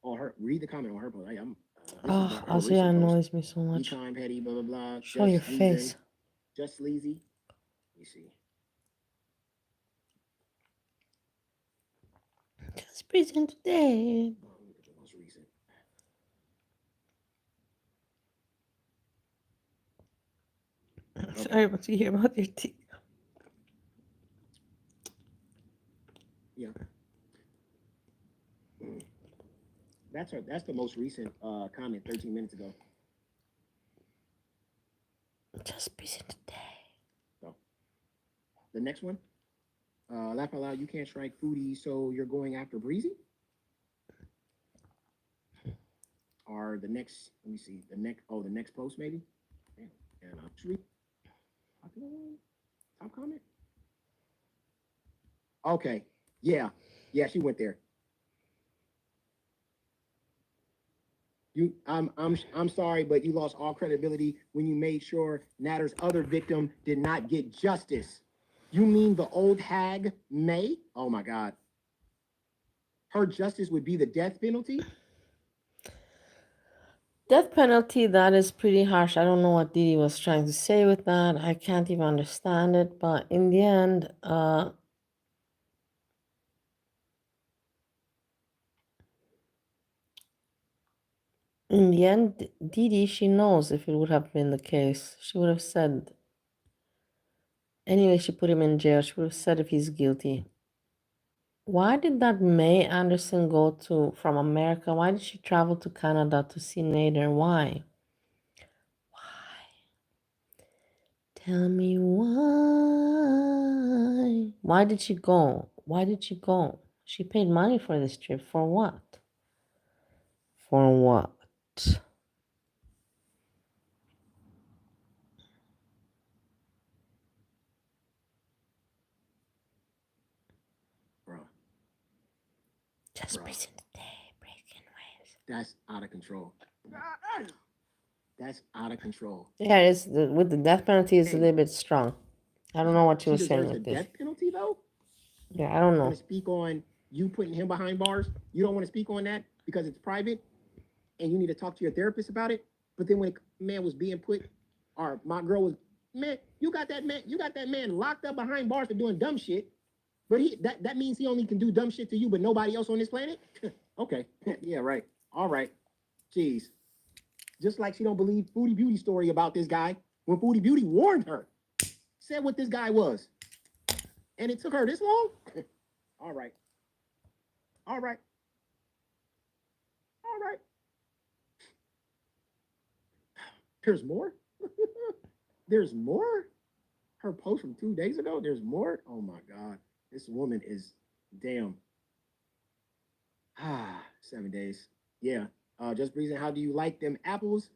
Oh, her read the comment on her post. I'm Oh, Isaiah annoys me so much. Time petty, blah blah blah. Show your face. Just sleazy. Let me see. Just present today. Oh, let me look at the most recent. Sorry about to hear about your teeth. Yeah. That's her. That's the most recent comment 13 minutes ago. Just present today. So the next one. Laugh out loud, you can't strike Foodie, so you're going after Breezy? Or the next, let me see, the next post maybe? And actually, top comment? Okay, yeah, she went there. I'm sorry, but you lost all credibility when you made sure Natter's other victim did not get justice. You mean the old hag May? Oh my God. Her justice would be the death penalty? Death penalty, that is pretty harsh. I don't know what Didi was trying to say with that. I can't even understand it. But in the end, Didi, she knows if it would have been the case. She would have said, anyway, she put him in jail. She would have said if he's guilty. Why did that May Anderson go from America? Why did she travel to Canada to see Nader? Why? Tell me why. Why did she go? Why did she go? She paid money for this trip. For what? For what? Bro. Just present today, breaking waves. That's out of control. That's out of control. Yeah, it's with the death penalty is a little bit strong. I don't know what you were saying with this. Death penalty though? Yeah, I don't know. Want to speak on you putting him behind bars? You don't want to speak on that because it's private? and you need to talk to your therapist about it. But then when a man was being put, or my girl was, man, you got that man locked up behind bars for doing dumb shit. But that means he only can do dumb shit to you, but nobody else on this planet. Okay, yeah, right. All right. Jeez. Just like she don't believe Foodie Beauty story about this guy when Foodie Beauty warned her, said what this guy was, and it took her this long. All right. All right. All right. There's more. There's more. Her post from 2 days ago. There's more. Oh my God. This woman is damn. 7 days. Yeah. Just breezing. How do you like them apples?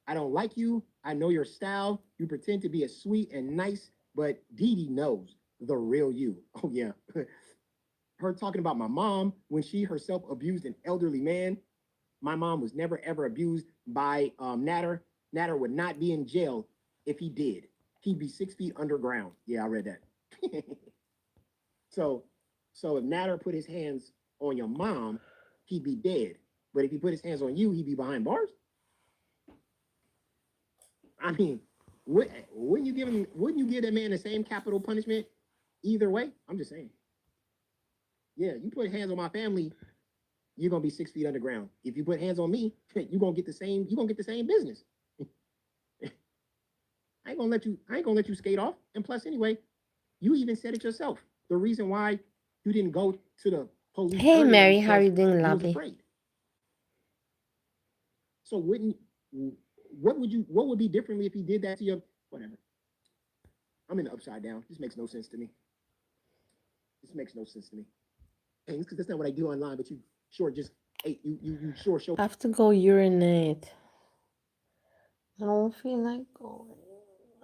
I don't like you. I know your style. You pretend to be a sweet and nice, but Dee Dee knows the real you. Oh yeah. Her talking about my mom when she herself abused an elderly man. My mom was never ever abused by Natter. Natter would not be in jail if he did. He'd be 6 feet underground. Yeah, I read that. So, so if Natter put his hands on your mom, he'd be dead. But if he put his hands on you, he'd be behind bars. I mean, wouldn't you give him? Wouldn't you give that man the same capital punishment either way? I'm just saying. Yeah, you put hands on my family, you're gonna be 6 feet underground. If you put hands on me, you're gonna get the same. You're gonna get the same business. I ain't gonna let you. I ain't gonna let you skate off. And plus, anyway, you even said it yourself. The reason why you didn't go to the police Hey, earlier Mary, was how are you because doing, you was lovely? afraid. So wouldn't what would be differently if he did that to you? Whatever. I'm in the upside down. This makes no sense to me. This makes no sense to me. Hey, because that's not what I do online, but you sure just hey, you sure show I have to go urinate. I don't feel like going.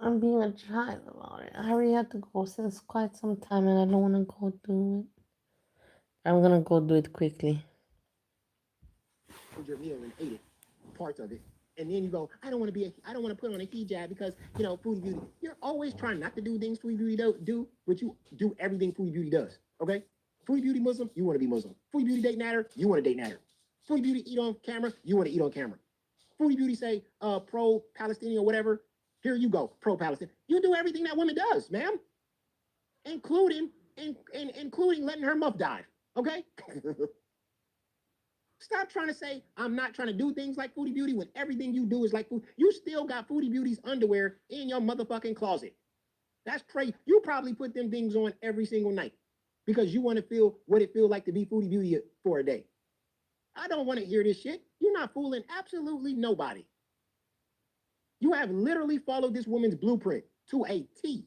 I'm being a child about it. I already had to go since quite some time and I don't want to go do it. I'm gonna go do it quickly. your meal and ate it, parts of it. And then you go, I don't want to I don't want to put on a hijab because, Foodie Beauty. You're always trying not to do things Foodie Beauty do, but you do everything Foodie Beauty does. Okay? Foodie Beauty Muslim, you want to be Muslim. Foodie Beauty date natter, you want to date natter. Foodie Beauty eat on camera, you want to eat on camera. Foodie Beauty say pro-Palestinian or whatever, here you go, pro-Palestinian. You do everything that woman does, ma'am, including including letting her muff dive. Okay? Stop trying to say I'm not trying to do things like Foodie Beauty when everything you do is like food. You still got Foodie Beauty's underwear in your motherfucking closet. That's crazy. You probably put them things on every single night because you want to feel what it feels like to be Foodie Beauty for a day. I don't want to hear this shit. You're not fooling absolutely nobody. You have literally followed this woman's blueprint to a T.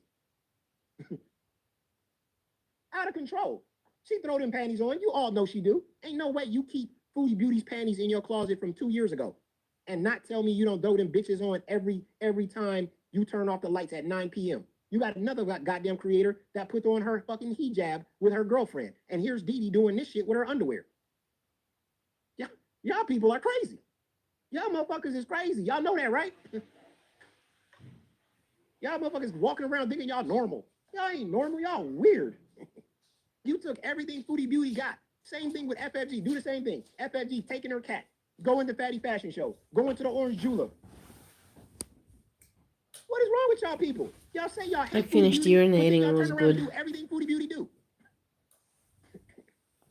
Out of control. She throw them panties on. You all know she do. Ain't no way you keep Foodie Beauty's panties in your closet from 2 years ago and not tell me you don't throw them bitches on every time you turn off the lights at 9 p.m. You got another goddamn creator that put on her fucking hijab with her girlfriend. And here's Dee Dee doing this shit with her underwear. Y'all people are crazy. Y'all motherfuckers is crazy. Y'all know that, right? Y'all motherfuckers walking around thinking y'all normal. Y'all ain't normal. Y'all weird. You took everything Foodie Beauty got. Same thing with FFG. Do the same thing. FFG taking her cat. Going to fatty fashion shows. Going to the Orange Jeweler. What is wrong with y'all people? Y'all say y'all I hate Foodie finished Beauty, but then urinating. It y'all was turn around and good. do everything Foodie Beauty do.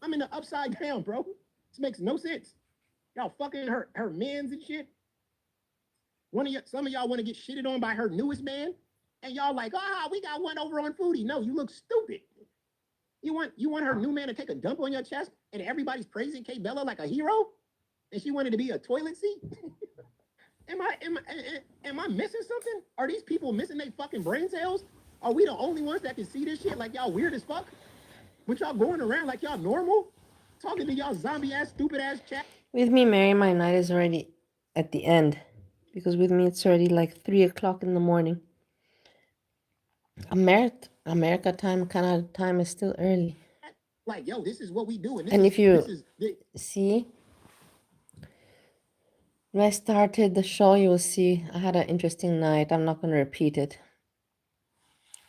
I'm in the upside down, bro. This makes no sense. Y'all fucking her mans and shit. Some of y'all want to get shitted on by her newest man, and y'all like, we got one over on Foodie. No, you look stupid. You want her new man to take a dump on your chest, and everybody's praising Kay Bella like a hero, and she wanted to be a toilet seat. Am I missing something? Are these people missing their fucking brain cells? Are we the only ones that can see this shit like y'all weird as fuck? But y'all going around like y'all normal, talking to y'all zombie ass, stupid ass chat. With me, Mary, my night is already at the end. Because with me, it's already like 3 o'clock in the morning. America time, Canada time is still early. Like, yo, this is what we do, And if you see, when I started the show, you will see I had an interesting night. I'm not going to repeat it.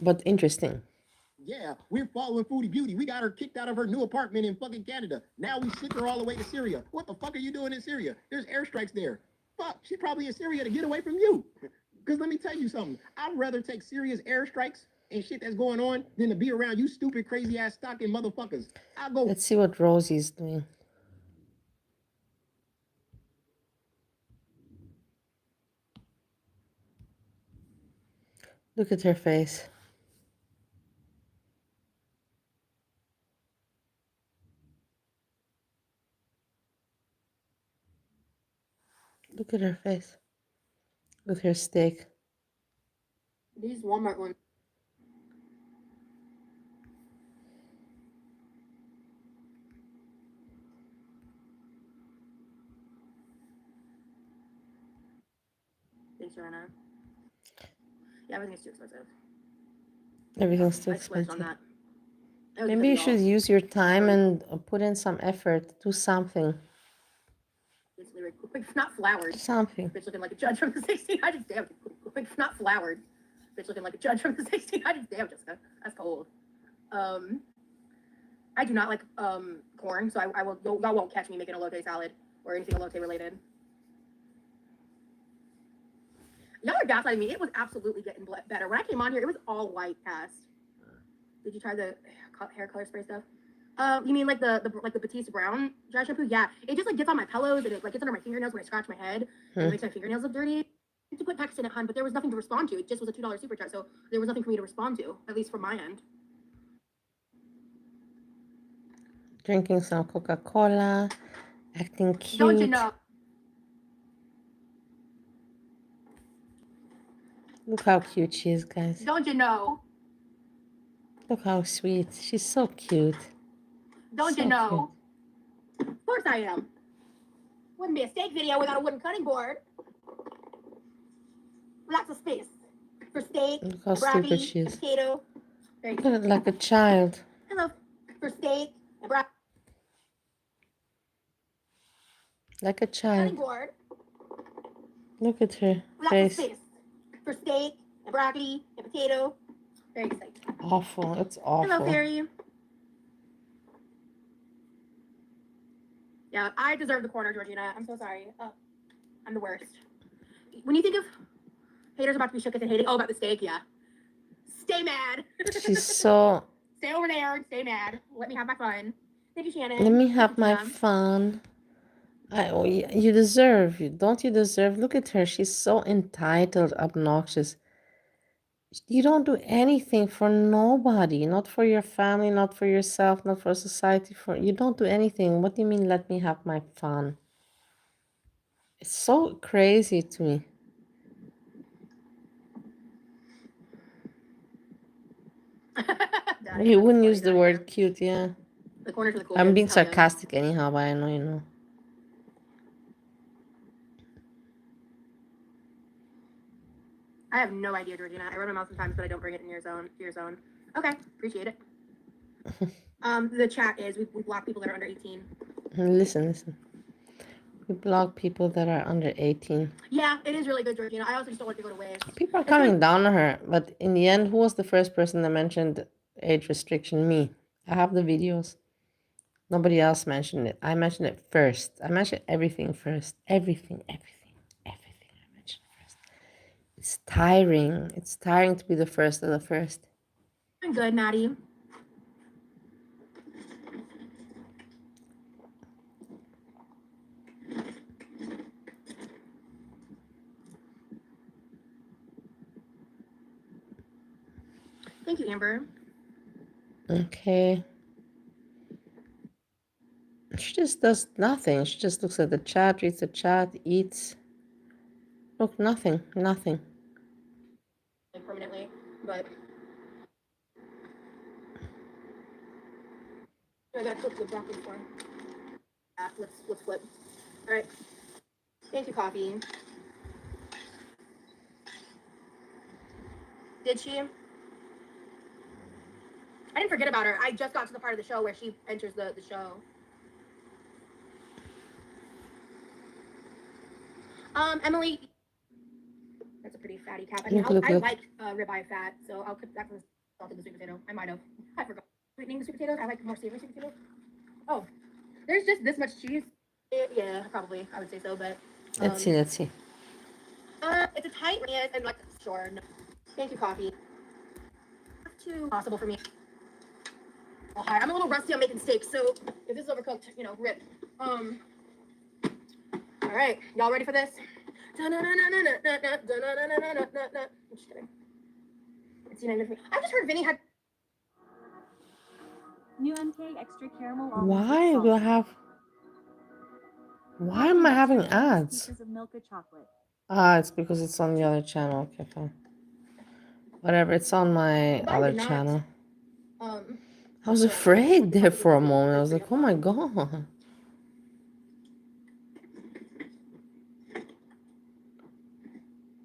But interesting. Yeah, we're following Foodie Beauty. We got her kicked out of her new apartment in fucking Canada. Now we sent her all the way to Syria. What the fuck are you doing in Syria? There's airstrikes there. Fuck, she's probably in Syria to get away from you. Because let me tell you something. I'd rather take Syria's airstrikes and shit that's going on than to be around you stupid, crazy ass stocking motherfuckers. I'll go. Let's see what Rosie's doing. Look at her face. Look at her face. With her steak. These Walmart ones. Thanks, Joanna. Yeah, everything's too expensive. Everything's too I splurged on expensive. that. Maybe you should use your time and put in some effort. Do something. It's not flowered. Something. Bitch looking like a judge from the 1600s. Damn. Not flowered. Bitch looking like a judge from the 1600s. Damn, Jessica. That's cold. I do not like corn, so I will. Y'all won't catch me making a elote salad or anything elote related. Y'all are gaslighting me. It was absolutely getting better. When I came on here, it was all white cast. Did you try the hair color spray stuff? You mean like the Batiste Brown dry shampoo? Yeah, it just like gets on my pillows and it like gets under my fingernails when I scratch my head and it makes my fingernails look dirty. To put text in it, hun, but there was nothing to respond to. It just was a $2 super chat, so there was nothing for me to respond to, at least from my end. Drinking some Coca-Cola, acting cute. Don't you know? Look how cute she is, guys. Don't you know? Look how sweet. She's so cute. Don't you know? Cute. Of course I am. Wouldn't be a steak video without a wooden cutting board. Lots of space for steak, look how broccoli, stupid she is. Potato. Look at it like a child. Hello. For steak and broccoli. Like a child. Cutting board. Look at her Lots face. of space for steak and broccoli and potato. Very exciting. Awful. It's awful. Hello, Fairy. Yeah, I deserve the corner, Georgina. I'm so sorry. I'm the worst. When you think of haters about to be shook and hating, about the steak, yeah. Stay mad. She's so... Stay over there and stay mad. Let me have my fun. Thank you, Shannon. Let me have my fun. You deserve. Don't you deserve? Look at her. She's so entitled, obnoxious. You don't do anything for nobody. Not for your family, not for yourself, not for society. You don't do anything. What do you mean, let me have my fun? It's so crazy to me. You wouldn't use the word cute, yeah. The corners are the cool. I'm being sarcastic anyhow, but I know you know. I have no idea, Georgina. I run my mouth sometimes, but I don't bring it in your zone. Okay, appreciate it. The chat is we block people that are under 18. Listen. We block people that are under 18. Yeah, it is really good, Georgina. I also just don't want to go to waste. People are coming down on her, but in the end, who was the first person that mentioned age restriction? Me. I have the videos. Nobody else mentioned it. I mentioned it first. I mentioned everything first. Everything I mentioned first. It's tiring. It's tiring to be the first of the first. I'm good, Maddie. Thank you, Amber. Okay. She just does nothing. She just looks at the chat, reads the chat, eats. Look, nothing. Permanently, but I gotta cook the broccoli for. Yeah, let's flip. All right. Thank you, coffee. Did she? I didn't forget about her. I just got to the part of the show where she enters the show. Emily. That's a pretty fatty cap. I mean, I like ribeye fat, so I'll cook that for salted the sweet potato. I might have. I forgot. Sweetening the sweet potatoes. I like more savory sweet potatoes. Oh, there's just this much cheese. Yeah, probably. I would say so, but Let's see, let's see. it's a tight ranch and like sure. No. Thank you, coffee. Too possible for me. Oh, hi. I'm a little rusty on making steaks, so if this is overcooked, rip. All right, y'all ready for this? I'm just kidding. It's I just heard Vinny had New MK extra caramel Why do I have? Why am I having ads? Pieces of Milka chocolate. Ah, it's because it's on the other channel. Okay, fine. Whatever, it's on my other channel. I was afraid there for a moment. I was like, oh my god.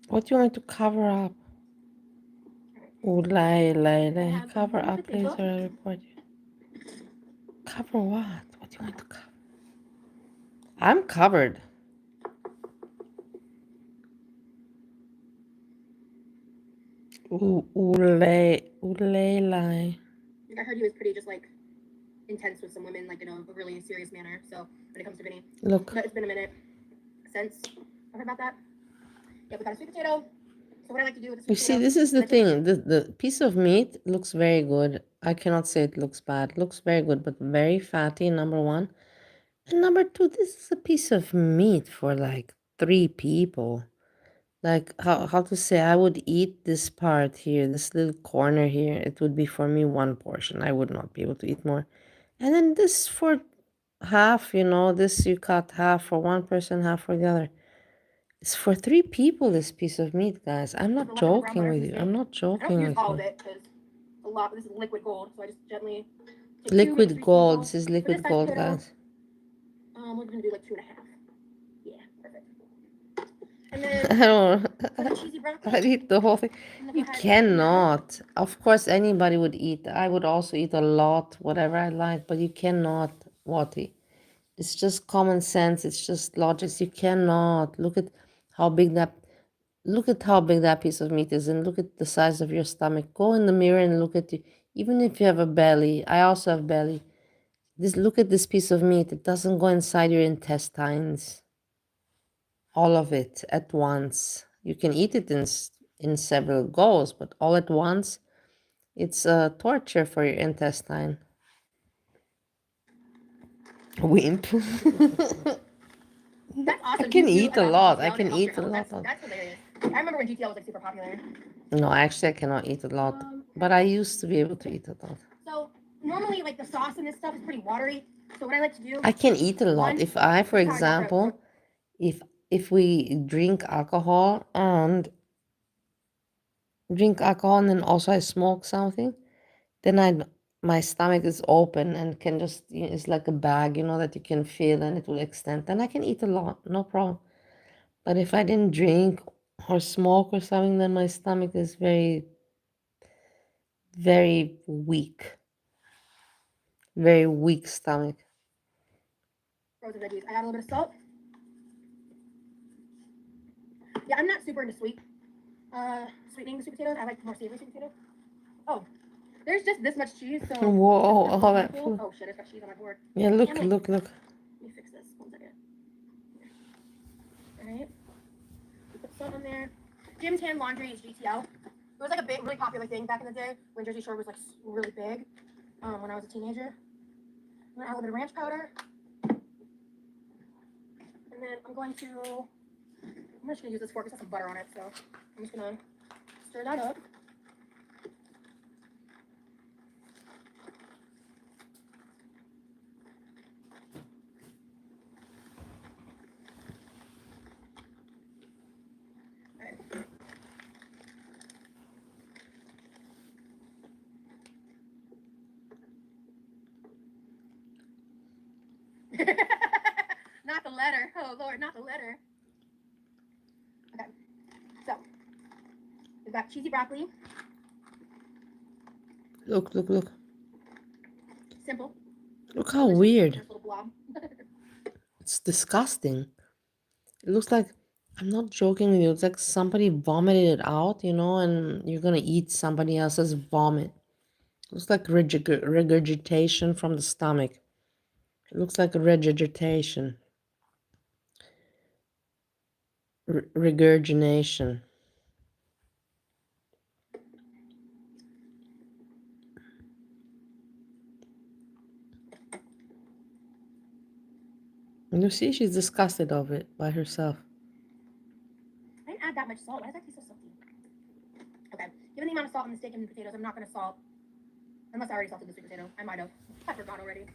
What do you want me to cover up? Lay. Cover up later, I report you. Cover what? What do you want to cover? I'm covered. Lay. I heard he was pretty just like intense with some women, like in a really serious manner. So when it comes to Vinny, Look. But it's been a minute since I heard about that. Yeah, we got a sweet potato. So what I like to do with the sweet You see, potato, this is the thing. The piece of meat looks very good. I cannot say it looks bad. It looks very good, but very fatty, number one. And number two, this is a piece of meat for like 3 people. Like how to say, I would eat this part here, this little corner here. It would be for me 1 portion. I would not be able to eat more. And then this for half, this you cut half for 1 person, half for the other. It's for 3 people, this piece of meat, guys. I'm not joking with you. I'm not I joking don't use with all of you. it because a lot. This is liquid gold, so I just gently take Liquid gold. This is liquid gold, guys. We're gonna do like 2.5. Yeah, perfect. And then I don't. for the cheesy broccoli, I'd eat the whole thing. You cannot. Of course, anybody would eat. I would also eat a lot, whatever I like, but you cannot, Wati. It's just common sense. It's just logic. You cannot. Look at how big that piece of meat is, and look at the size of your stomach. Go in the mirror and look at you. Even if you have a belly, I also have belly. Look at this piece of meat. It doesn't go inside your intestines. All of it at once. You can eat it in several goes, but all at once, it's a torture for your intestine. Wimp. That's awesome. I can eat a lot. That's hilarious. I remember when GTL was like super popular. No, actually, I cannot eat a lot, but I used to be able to eat a lot. So normally, like the sauce in this stuff is pretty watery. So what I like to do, I can eat a lot. If I, for example, if we drink alcohol and then also I smoke something, then my stomach is open and can just, it's like a bag, that you can feel and it will extend. Then I can eat a lot, no problem. But if I didn't drink or smoke or something, then my stomach is very, very weak. Very weak stomach. Frozen veggies. I add a little bit of salt. Yeah, I'm not super into sweetening sweet potatoes. I like more savory sweet potatoes. Oh, there's just this much cheese. So whoa, all that food. Oh shit, it's got cheese on my board. Yeah, look. Let me fix this. 1 second. All right. Put salt on there. Jim's Hand Laundry is GTL. It was like a big, really popular thing back in the day when Jersey Shore was like really big. When I was a teenager. I'm gonna add a little bit of ranch powder. And then I'm just gonna use this fork because it has some butter on it, so I'm just gonna stir that up. Not the letter. Oh Lord, not the letter. Okay. So we've got cheesy broccoli. Look. Simple. Look how weird. It's disgusting. It looks like, I'm not joking with you, it's like somebody vomited it out, and you're gonna eat somebody else's vomit. Looks like regurgitation from the stomach. It looks like a regurgitation. Regurgitation. And you see, she's disgusted of it by herself. I didn't add that much salt. Why does that taste so salty? Okay. Given the amount of salt in the steak and the potatoes, I'm not going to salt. Unless I already salted the sweet potato. I might have. I forgot already.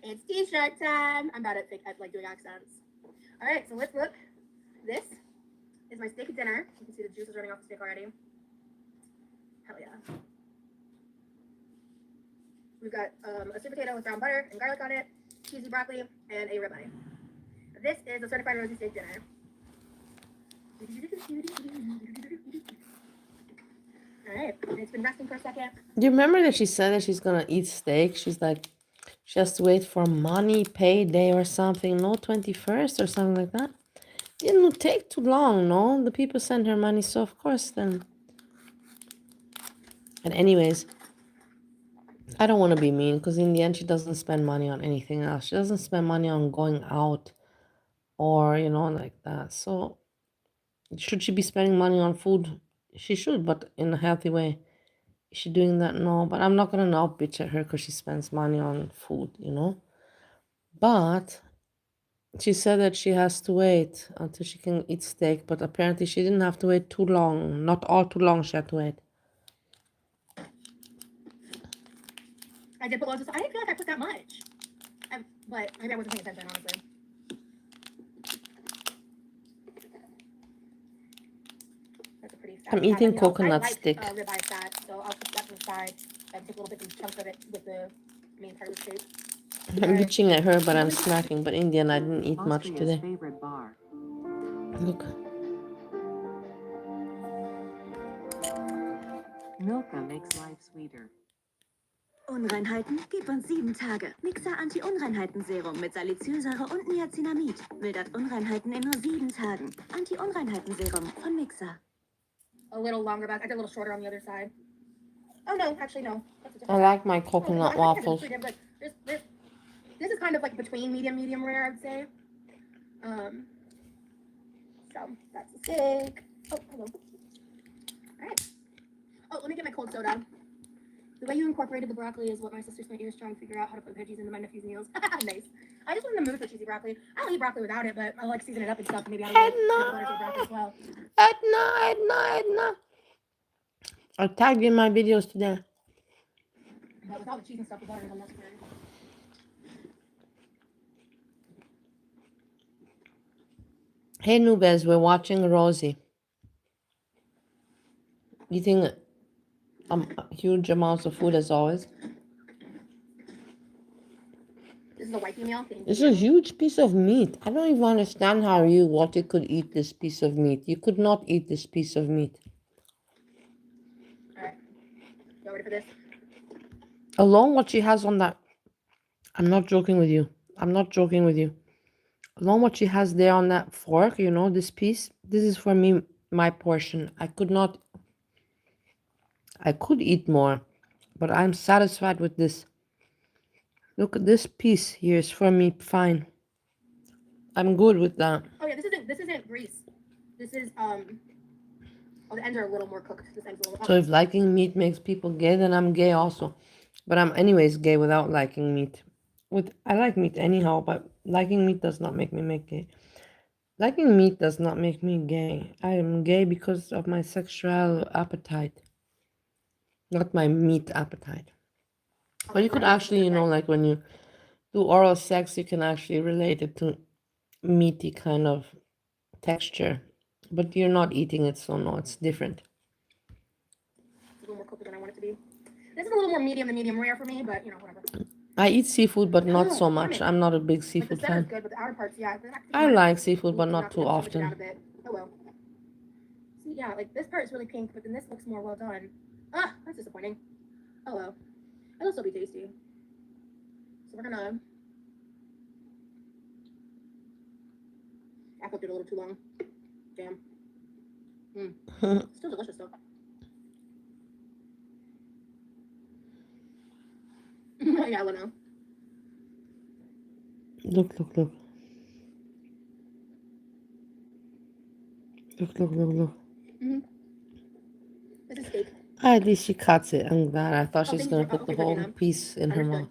It's t-shirt time. I'm bad at doing accents. All right, so let's look. This is my steak dinner. You can see the juice is running off the steak already. Hell yeah. We've got a sweet potato with brown butter and garlic on it, cheesy broccoli, and a ribeye. This is a certified rosy steak dinner. All right, and it's been resting for a second. Do you remember that she said that she's gonna eat steak? She's like, she has to wait for money payday or something. No, 21st or something like that. Didn't take too long, no? The people sent her money, so of course then. And anyways, I don't want to be mean because in the end she doesn't spend money on anything else. She doesn't spend money on going out or like that. So should she be spending money on food? She should, but in a healthy way. Is she doing that? No, but I'm not gonna now bitch at her because she spends money on food, But she said that she has to wait until she can eat steak, but apparently she didn't have to wait too long. Not all too long she had to wait. I did put loads of salt. I didn't feel like I put that much. But maybe I wasn't paying attention, honestly. That's a pretty fat I'm eating fat. coconut I like stick. Ribeye fat, so I'll put that to the side and take a little bit of chunks of it with the main part of the steak. I'm bitching at her, but I'm snacking. But in the end, I didn't eat much Austria's today. favorite bar. Look. Milka makes life sweeter. Unreinheiten? Gib uns 7 Tage. Mixa Anti-Unreinheiten-Serum mit Salicylsäure und Niacinamid. Mildert Unreinheiten in nur 7 Tagen. Anti-Unreinheiten-Serum von Mixa. A little longer back. I did a little shorter on the other side. Oh no, actually no. That's a I different like my Oh, no, coconut I think it's waffles. pretty good. This is kind of like between medium rare, I'd say. So that's the steak. Oh, hello. All right. Oh, let me get my cold soda. The way you incorporated the broccoli is what my sister spent years trying to figure out how to put veggies into my nephew's meals. Nice. I just want in the mood for cheesy broccoli. I'll eat broccoli without it, but I like season it up and stuff. Maybe I'll eat broccoli as well. Edna. I tagged in my videos today. But with all the cheese and stuff, the butter is unnecessary. Hey Nubes, we're watching Rosie eating huge amounts of food as always. This is a wifey meal. It's a huge piece of meat. I don't even understand how Walter could eat this piece of meat. You could not eat this piece of meat. All right. Y'all ready for this? Along what she has on that. I'm not joking with you. Along what she has there on that fork, this piece, this is for me, my portion. I could eat more, but I'm satisfied with this. Look at this piece here is for me, fine. I'm good with that. Oh yeah, this isn't grease. This is Oh, the ends are a little more cooked. This end's a little. So if liking meat makes people gay, then I'm gay also. But I'm anyways gay without liking meat. I like meat anyhow, but liking meat does not make me gay. Liking meat does not make me gay. I am gay because of my sexual appetite, not my meat appetite. But you could actually, like when you do oral sex, you can actually relate it to meaty kind of texture. But you're not eating it, so no, it's different. It's a little more cooked than I want it to be. This is a little more medium than medium rare for me, but whatever. I eat seafood, but not so much. I'm not a big seafood the fan. Good, but the outer parts, yeah. I like seafood, but not too often. Oh well. See, yeah, like this part is really pink, but then this looks more well done. Ah, that's disappointing. Oh well. It'll still be tasty. So we're gonna. I cooked it a little too long. Damn. Still delicious though. Yeah, I don't know. Look, look, look. Look, look, look, look. This is steak. At least she cuts it. I'm glad. I thought she was thank gonna you. put the Okay, whole Georgina. piece in her Understood.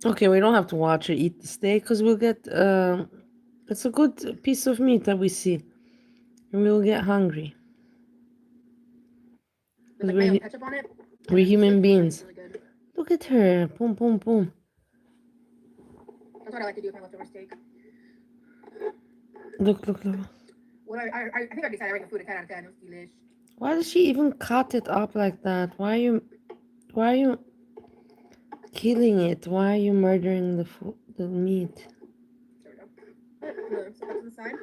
mouth. Okay, we don't have to watch her eat the steak because we'll get. It's a good piece of meat that we see, and we'll get hungry. With like We're mayo hu- and ketchup on it. We're human beings. Really good. Look at her. Boom, boom, boom. That's what I like to do with my leftover steak. Look, look, look. What I think I decided I rate the food a 10 out of 10. It was delish. Why does she even cut it up like that? Why are you killing it? Why are you murdering the meat? There we go. So that's the side.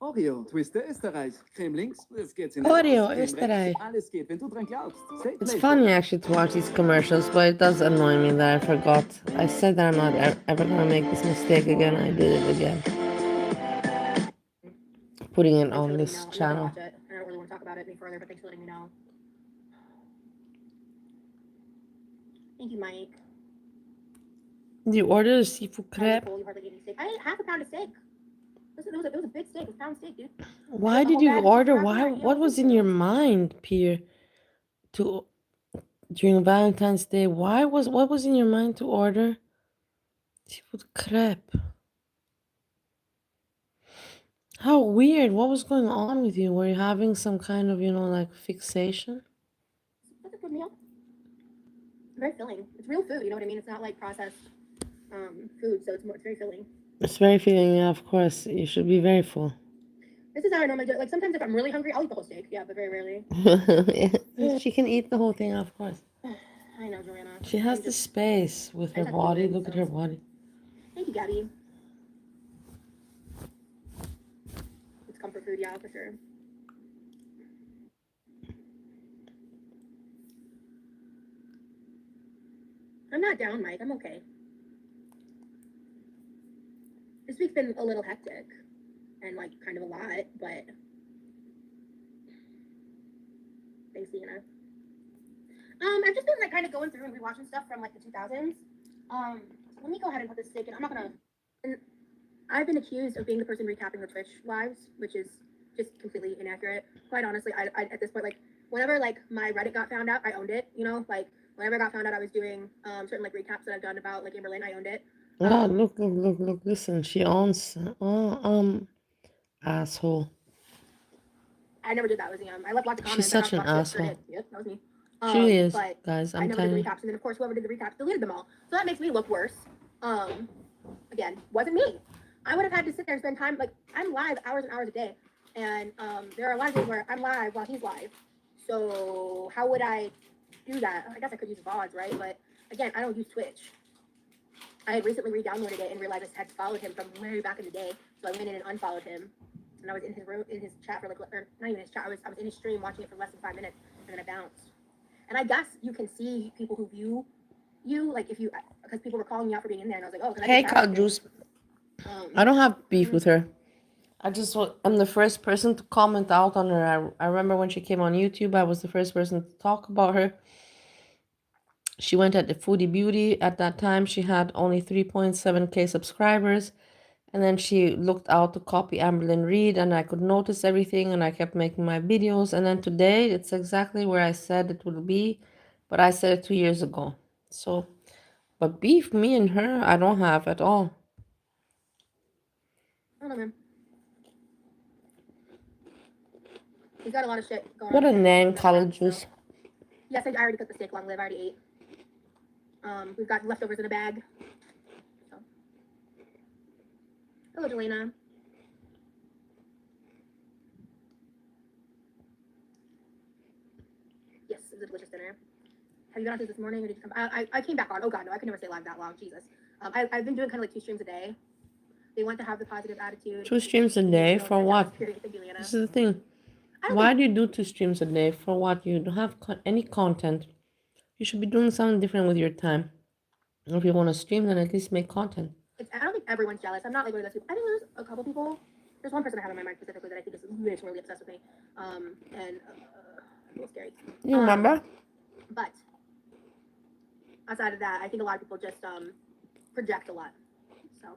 Oreo, Twister Österreich. Creme links, das geht's in Oreo, Creme Österreich. rechts, alles geht, wenn du dran glaubst. Say It's playful. funny actually to watch these commercials, but it does annoy me that I forgot. I said that I'm not ever gonna make this mistake again. I did it again. Putting it Thanks for on letting me this know. I'm not gonna channel. watch it. I don't really want to talk about it any further, but thanks for letting me know. Thank you, Mike. You ordered a seafood crepe. You hardly eat any steak. I ate half a pound of steak. Listen, it was a big steak. It was a pound steak, dude. Why the did whole you bag of order? chicken Why? wrap. Yeah, What was in your mind, Pierre, to during Valentine's Day? What was in your mind to order seafood crepe? How weird! What was going on with you? Were you having some kind of, like fixation? That's a good meal. Very filling. It's real food. You know what I mean? It's not like processed food, so it's very filling. It's very filling. Yeah, of course. You should be very full. This is how I normally do it. Like sometimes if I'm really hungry, I'll eat the whole steak. Yeah, but very rarely. She can eat the whole thing, of course. I know, Joanna. She has the space with her I have body. feelings, Look at so her it's- body. Thank you, Gabby. It's comfort food, yeah, for sure. I'm not down, Mike. I'm okay. This week's been a little hectic and like kind of a lot, but thanks, Sienna. I've just been like kind of going through and rewatching stuff from like the 2000s. Let me go ahead and put this steak in. I'm not gonna. And I've been accused of being the person recapping the Twitch lives, which is just completely inaccurate. Quite honestly, I at this point, like whenever like my Reddit got found out, I owned it. You know, like whenever I got found out I was doing certain like recaps that I've done about like in Berlin, I owned it. Oh, look. Listen, she owns. Asshole. I never did that. It was I left lots of comments. She's such an asshole. Yep, that was me. She really is, But guys. I I'm never did telling the you. recaps, and then of course whoever did the recaps deleted them all. So that makes me look worse. Again, wasn't me. I would have had to sit there and spend time like I'm live hours and hours a day, and there are a lot of days where I'm live while he's live. So how would I do that? I guess I could use VODs, right? But again, I don't use Twitch. I had recently re-downloaded it and realized I had followed him from way back in the day, so I went in and unfollowed him. And I was in his room, in his chat for like, or not even his chat. I was in his stream watching it for less than 5 minutes, and then I bounced. And I guess you can see people who view you, like if you, because people were calling me out for being in there, and I was like, oh, can I Hey, get back? Cow Juice. I don't have beef with her. I'm the first person to comment out on her. I remember when she came on YouTube, I was the first person to talk about her. She went at the Foodie Beauty. At that time, she had only 3.7k subscribers. And then she looked out to copy Amberlyn Reed, and I could notice everything, and I kept making my videos. And then today, it's exactly where I said it would be, but I said it 2 years ago. So, but beef, me and her, I don't have at all. I don't know, man. He's got a lot of shit going What on. a name, So- College Juice. Yes, I already cooked the steak long live. I already ate. We've got leftovers in a bag. So. Hello, Jelena. Yes, it was a delicious dinner. Have you been on this morning or did you come? I came back on. Oh God, no, I could never stay live that long. Jesus. I've been doing kind of like 2 streams a day. They want to have the positive attitude. 2 streams a day for what? This is the thing. Why do you do 2 streams a day? For what? You don't have any content. You should be doing something different with your time. If you want to stream, then at least make content. I don't think everyone's jealous. I'm not like one of those people. I think there's a couple people. There's one person I have in my mind specifically that I think is literally obsessed with me. And a little scary. You remember? But outside of that, I think a lot of people just project a lot. So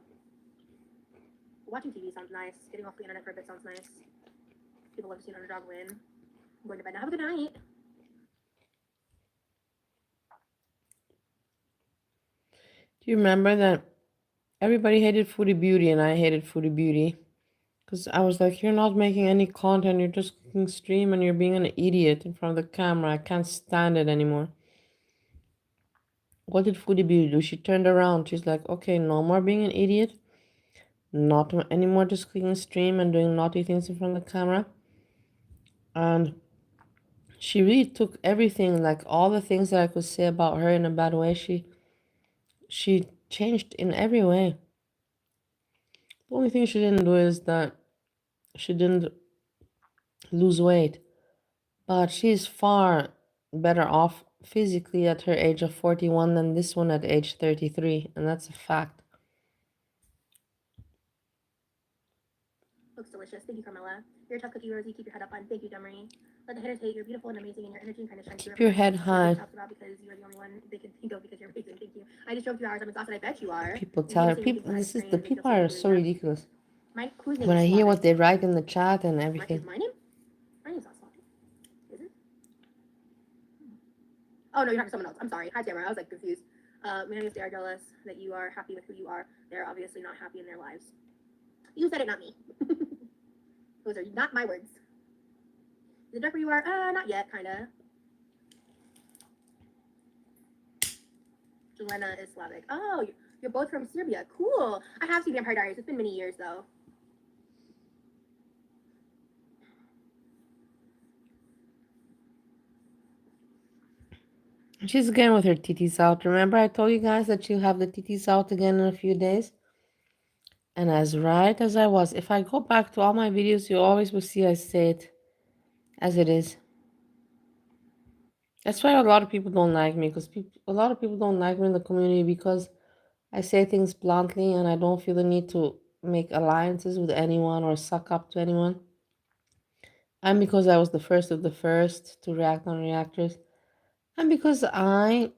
watching TV sounds nice. Getting off the internet for a bit sounds nice. People love to see an underdog win. I'm going to bed now. Have a good night. Do you remember that everybody hated Foodie Beauty and I hated Foodie Beauty? Because I was like, you're not making any content, you're just cooking stream and you're being an idiot in front of the camera. I can't stand it anymore. What did Foodie Beauty do? She turned around. She's like, okay, no more being an idiot. Not anymore just clicking stream and doing naughty things in front of the camera. And she really took everything, like all the things that I could say about her in a bad way, she changed in every way. The only thing she didn't do is that she didn't lose weight. But she's far better off physically at her age of 41 than this one at age 33, and that's a fact. Looks delicious. Thank you, Carmela. You're a tough cookie, Rosie. Keep your head up on. Thank you, Demery. Let the haters hate. You're beautiful and amazing, and your energy kind of shines through. Keep your head high. Talked about because you are the only one they can think of because you're amazing. Thank you. I just drove 2 hours. I'm exhausted. I bet you are. People tell her, people, this is the people are so ridiculous. Whose name When is I hear Slavic? what they write in the chat and Is everything. my name? My name's not Slavic. Is it? Oh no, you're talking to someone else. I'm sorry. Hi, Tamara. I was like confused. My name is. They are jealous that you are happy with who you are. They're obviously not happy in their lives. You said it, not me. Those are not my words. Is it dark where you are? Not yet, kinda. Jelena is Slavic. Oh, you're both from Serbia. Cool. I have seen Vampire Diaries. It's been many years though. She's again with her titties out. Remember I told you guys that she'll have the titties out again in a few days? And as right as I was, if I go back to all my videos, you always will see I say it as it is. That's why a lot of people don't like me, because a lot of people don't like me in the community because I say things bluntly and I don't feel the need to make alliances with anyone or suck up to anyone. And because I was the first of the first to react on reactors. And because I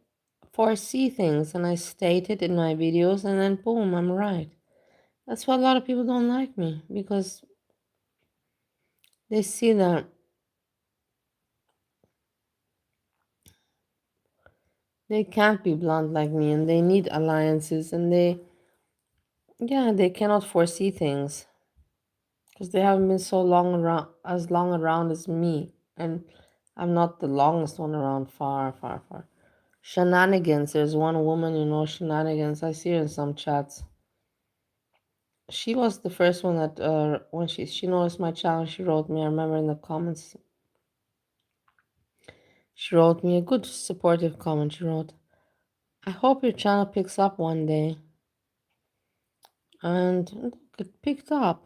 foresee things and I state it in my videos and then boom, I'm right. That's why a lot of people don't like me, because they see that they can't be blunt like me and they need alliances and they cannot foresee things because they haven't been so long around as me, and I'm not the longest one around. Far, far, far. Shenanigans. There's one woman, Shenanigans. I see her in some chats. She was the first one that when she noticed my channel, she wrote me. I remember in the comments. She wrote me a good supportive comment. She wrote, I hope your channel picks up one day. And look, it picked up.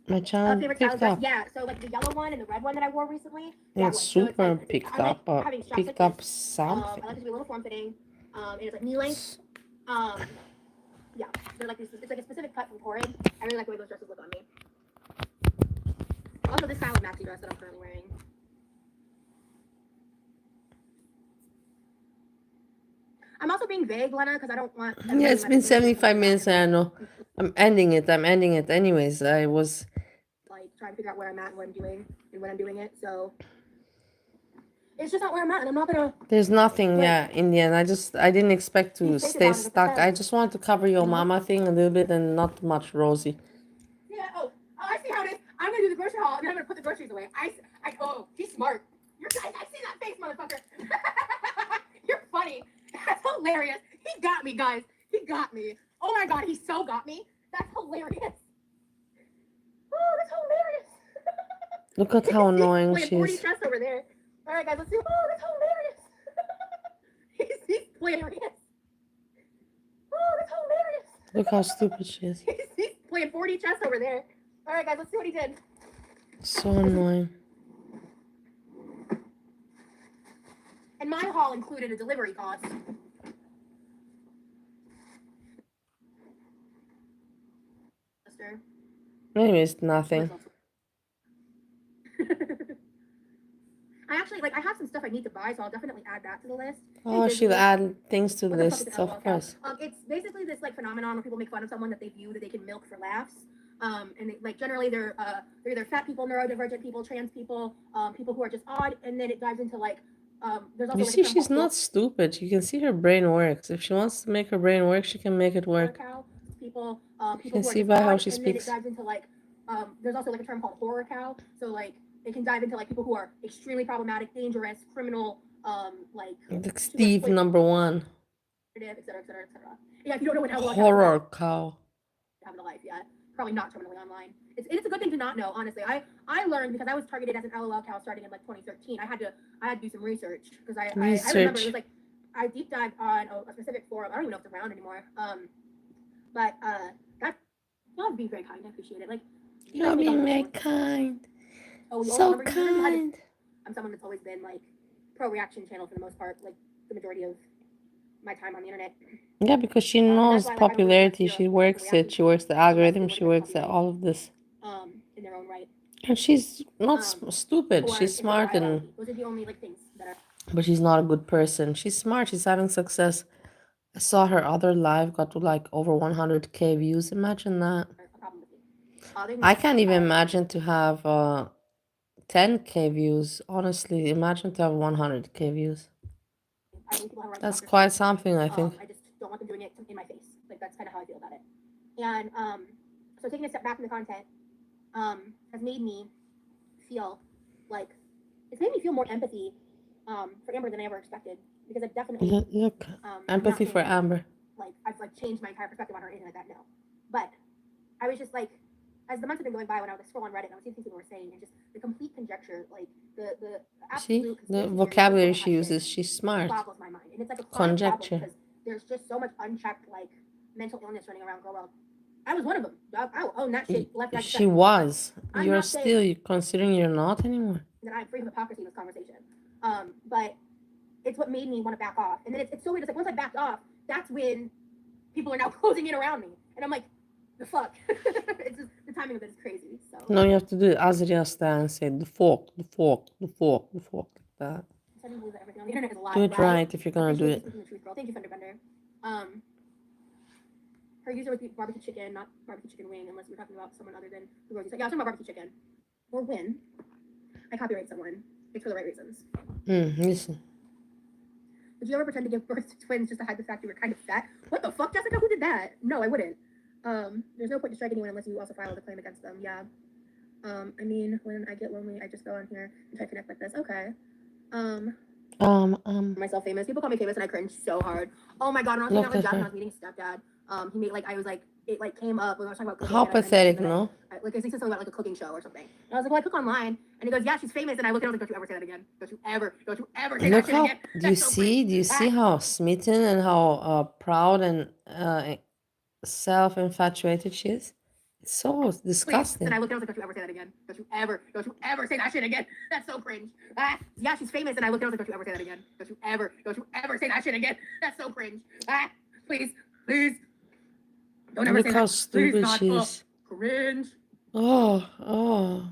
My channel Favorite style picked dress? up. Yeah, so like the yellow one and the red one that I wore recently. Not That one. So it's super like, picked I like up, but having straps picked like up this. something. I like it to be a little form fitting. And it's like knee length. Yeah, they're like this. It's like a specific cut from Torrid. I really like the way those dresses look on me. Also, this style of maxi dress that I'm currently wearing. I'm also being vague, Lena, because I don't want. Yeah, it's been 75 minutes and I know. I'm ending it anyways. I was like trying to figure out where I'm at and what I'm doing and when I'm doing it. So it's just not where I'm at, and I'm not gonna. there's nothing, yeah, in the end. I didn't expect to Be fake stay about it, stuck. I just wanted to cover your You know? mama thing a little bit and not much Rosie. Yeah. Oh, I see how it is. I'm gonna do the grocery haul and then I'm gonna put the groceries away. Oh, he's smart. You're guys. I see that face, motherfucker. You're funny. That's hilarious. He got me, guys. He got me. Oh my god, he so got me. That's hilarious. Oh, that's hilarious. Look at how annoying Playing she 40 is. chess over there. All right, guys, let's see. Oh, that's hilarious. he's hilarious. Oh, that's hilarious. Look how stupid she is. he's playing 40 chess over there. All right, guys, let's see what he did. So annoying. And my haul included a delivery cost. Anyways, nothing. I actually like I have some stuff I need to buy, so I'll definitely add that to the list. Oh, Hey, she'll Disney, add things to the what the fuck is an list, LOL of cow? course. It's basically this like phenomenon where people make fun of someone that they view that they can milk for laughs. And they, like generally they're either fat people, neurodivergent people, trans people, people who are just odd, and then it dives into like there's also You like see, a term she's called not stupid. You can see her brain works. If she wants to make her brain work, she can make it horror work. cow. People, You people can who are see just by how odd, she and then it speaks. dives into like there's also like a term called horror cow. So like it can dive into like people who are extremely problematic, dangerous, criminal, like Like super Steve exploitative, number one. et cetera, et cetera, et cetera. Yeah, if you don't know what LOL cow is Horror about, cow. having a life yet. Probably not terminally online. It's a good thing to not know, honestly. I learned because I was targeted as an LOL cow starting in like 2013. I had to do some research because I remember it was like I deep dived on a specific forum. I don't even know if it's around anymore. But that y'all be very kind. I appreciate it. Like You're being very kind. Oh, you So remember you had kind. I'm someone that's always been like pro reaction channel for the most part, like the majority of my time on the internet. Yeah, because she knows why, like, I don't really popularity. consider She a works reaction it. She works the algorithm. unless She they were to works at copyright, all of this. in their own right. And she's not stupid. Or She's if they were smart, and ideology. Those are the only like things that are but she's not a good person. She's smart. She's having success. I saw her other live got to like over 100K views. Imagine that. a problem with me. I can't even imagine to have 10K views. Honestly, imagine to have 100K views. I think people have a right to That's talk their quite shit. something, I think. I just don't want them doing it in my face. Like that's kind of how I feel about it. And so taking a step back from the content has made me feel like it's made me feel more empathy for Amber than I ever expected because I've definitely Look, I'm empathy not for saying, Amber. like I've like changed my entire perspective on her or anything like that. No, but I was just like, as the months have been going by, when I was scrolling on Reddit, and I was seeing things people were saying, and just the complete conjecture, like the See absolute the conspiracy vocabulary theories she people have uses. shit She's smart. boggles my mind, and it's like a chronic problem Conjecture. because there's just so much unchecked like mental illness running around girl world. I was one of them. I own that shit left, right, and She center. was. I'm You're not still. saying You considering you're not anymore. that I'm free of hypocrisy in this conversation. But it's what made me want to back off. And then it's so weird. It's like once I backed off, that's when people are now closing in around me, and I'm like, the fuck. It's just the timing of it is crazy. So No, you have to do Azria style and say the fork, the fork, the fork, the fork, like that. I didn't believe that everything on the internet is a lie. Do it right if you're gonna do Appreciate you it. speaking the truth, girl. Thank you, Fender Bender. Her user would be barbecue chicken, not barbecue chicken wing, unless we're talking about someone other than the word you said. Yeah, I was talking about barbecue chicken. Or when I copyright someone, it's for the right reasons. Listen. Would you ever pretend to give birth to twins just to hide the fact you were kind of fat? What the fuck, Jessica? Who did that? No, I wouldn't. There's no point to strike anyone unless you also file a claim against them. Yeah. I mean, when I get lonely, I just go on here and try to connect like this. Okay. Myself famous. People call me famous and I cringe so hard. Oh my god, when I was hanging out with Jeff and I was meeting stepdad, he made like I was like it like came up when I was talking about cooking. How pathetic, no? Like I think something about like a cooking show or something. And I was like, well, I cook online. And he goes, yeah, she's famous. And I look at him like, don't you ever say that again. Don't you ever say Look that shit how again. do you see? Do you see how smitten and how proud and self-infatuated she is? It's so disgusting. And I look at him like, don't you ever say that again. Don't you ever say that shit again. That's so cringe. Yeah, she's famous. And I look at him like, don't you ever say that again. Don't you ever say that shit again. That's so cringe. Please. Don't ever Look say how that. stupid Please, she God. is. Cringe. Oh.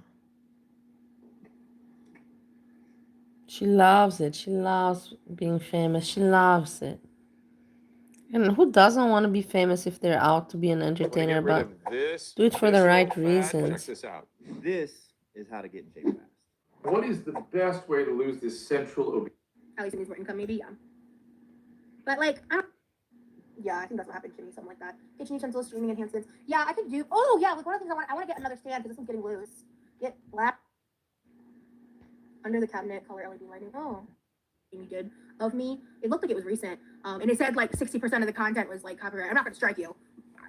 She loves it. She loves being famous. She loves it. And who doesn't want to be famous if they're out to be an entertainer? But do it for the right reasons. Check this out. This is how to get in shape fast. What is the best way to lose this central obesity? At least it means more income, maybe, yeah. But like, I think that's what happened to me, something like that. Kitchen utensils, streaming enhancements. Yeah, I could do. Oh yeah, like one of the things I want to get another stand because this one's getting loose. Get black under the cabinet, color LED lighting. Oh, Amy did of me. It looked like it was recent. And it said like 60% of the content was like copyright. I'm not gonna strike you.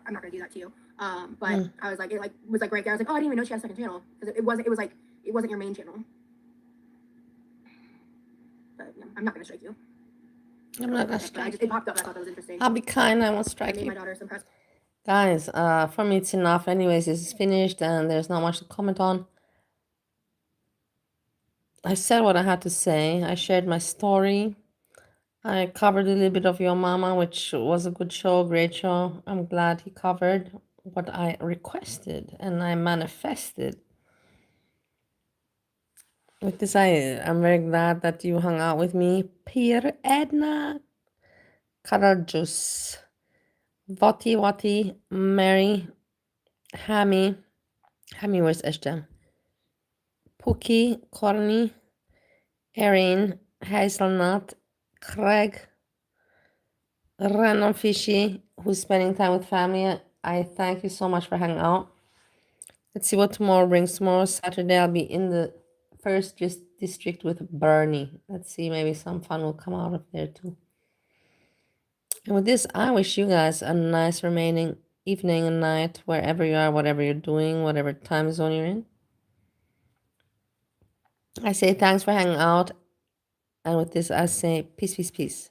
I'm not gonna do that to you. But I was like, it was like right there. I was like, oh, I didn't even know she had a second channel because it wasn't your main channel. But yeah, I'm not gonna strike you. I'm not gonna strike you. It popped up. I thought that was interesting. I'll be kind. I won't I strike made you. my daughter some press. Guys, for me it's enough. Anyways, this is finished and there's not much to comment on. I said what I had to say. I shared my story. I covered a little bit of Your Mama, which was a good show, great show. I'm glad he covered what I requested and I manifested. With this, I'm very glad that you hung out with me. Peer Edna, Karajus, Voti, Mary, Hammy, where's Eshtem? Pookie, Corny, Erin, Hazelnut, Craig, Random Fishy, who's spending time with family. I thank you so much for hanging out. Let's see what tomorrow brings. Tomorrow, Saturday, I'll be in the first district with Bernie. Let's see, maybe some fun will come out of there too. And with this, I wish you guys a nice remaining evening and night, wherever you are, whatever you're doing, whatever time zone you're in. I say thanks for hanging out. And with this, I say peace, peace, peace.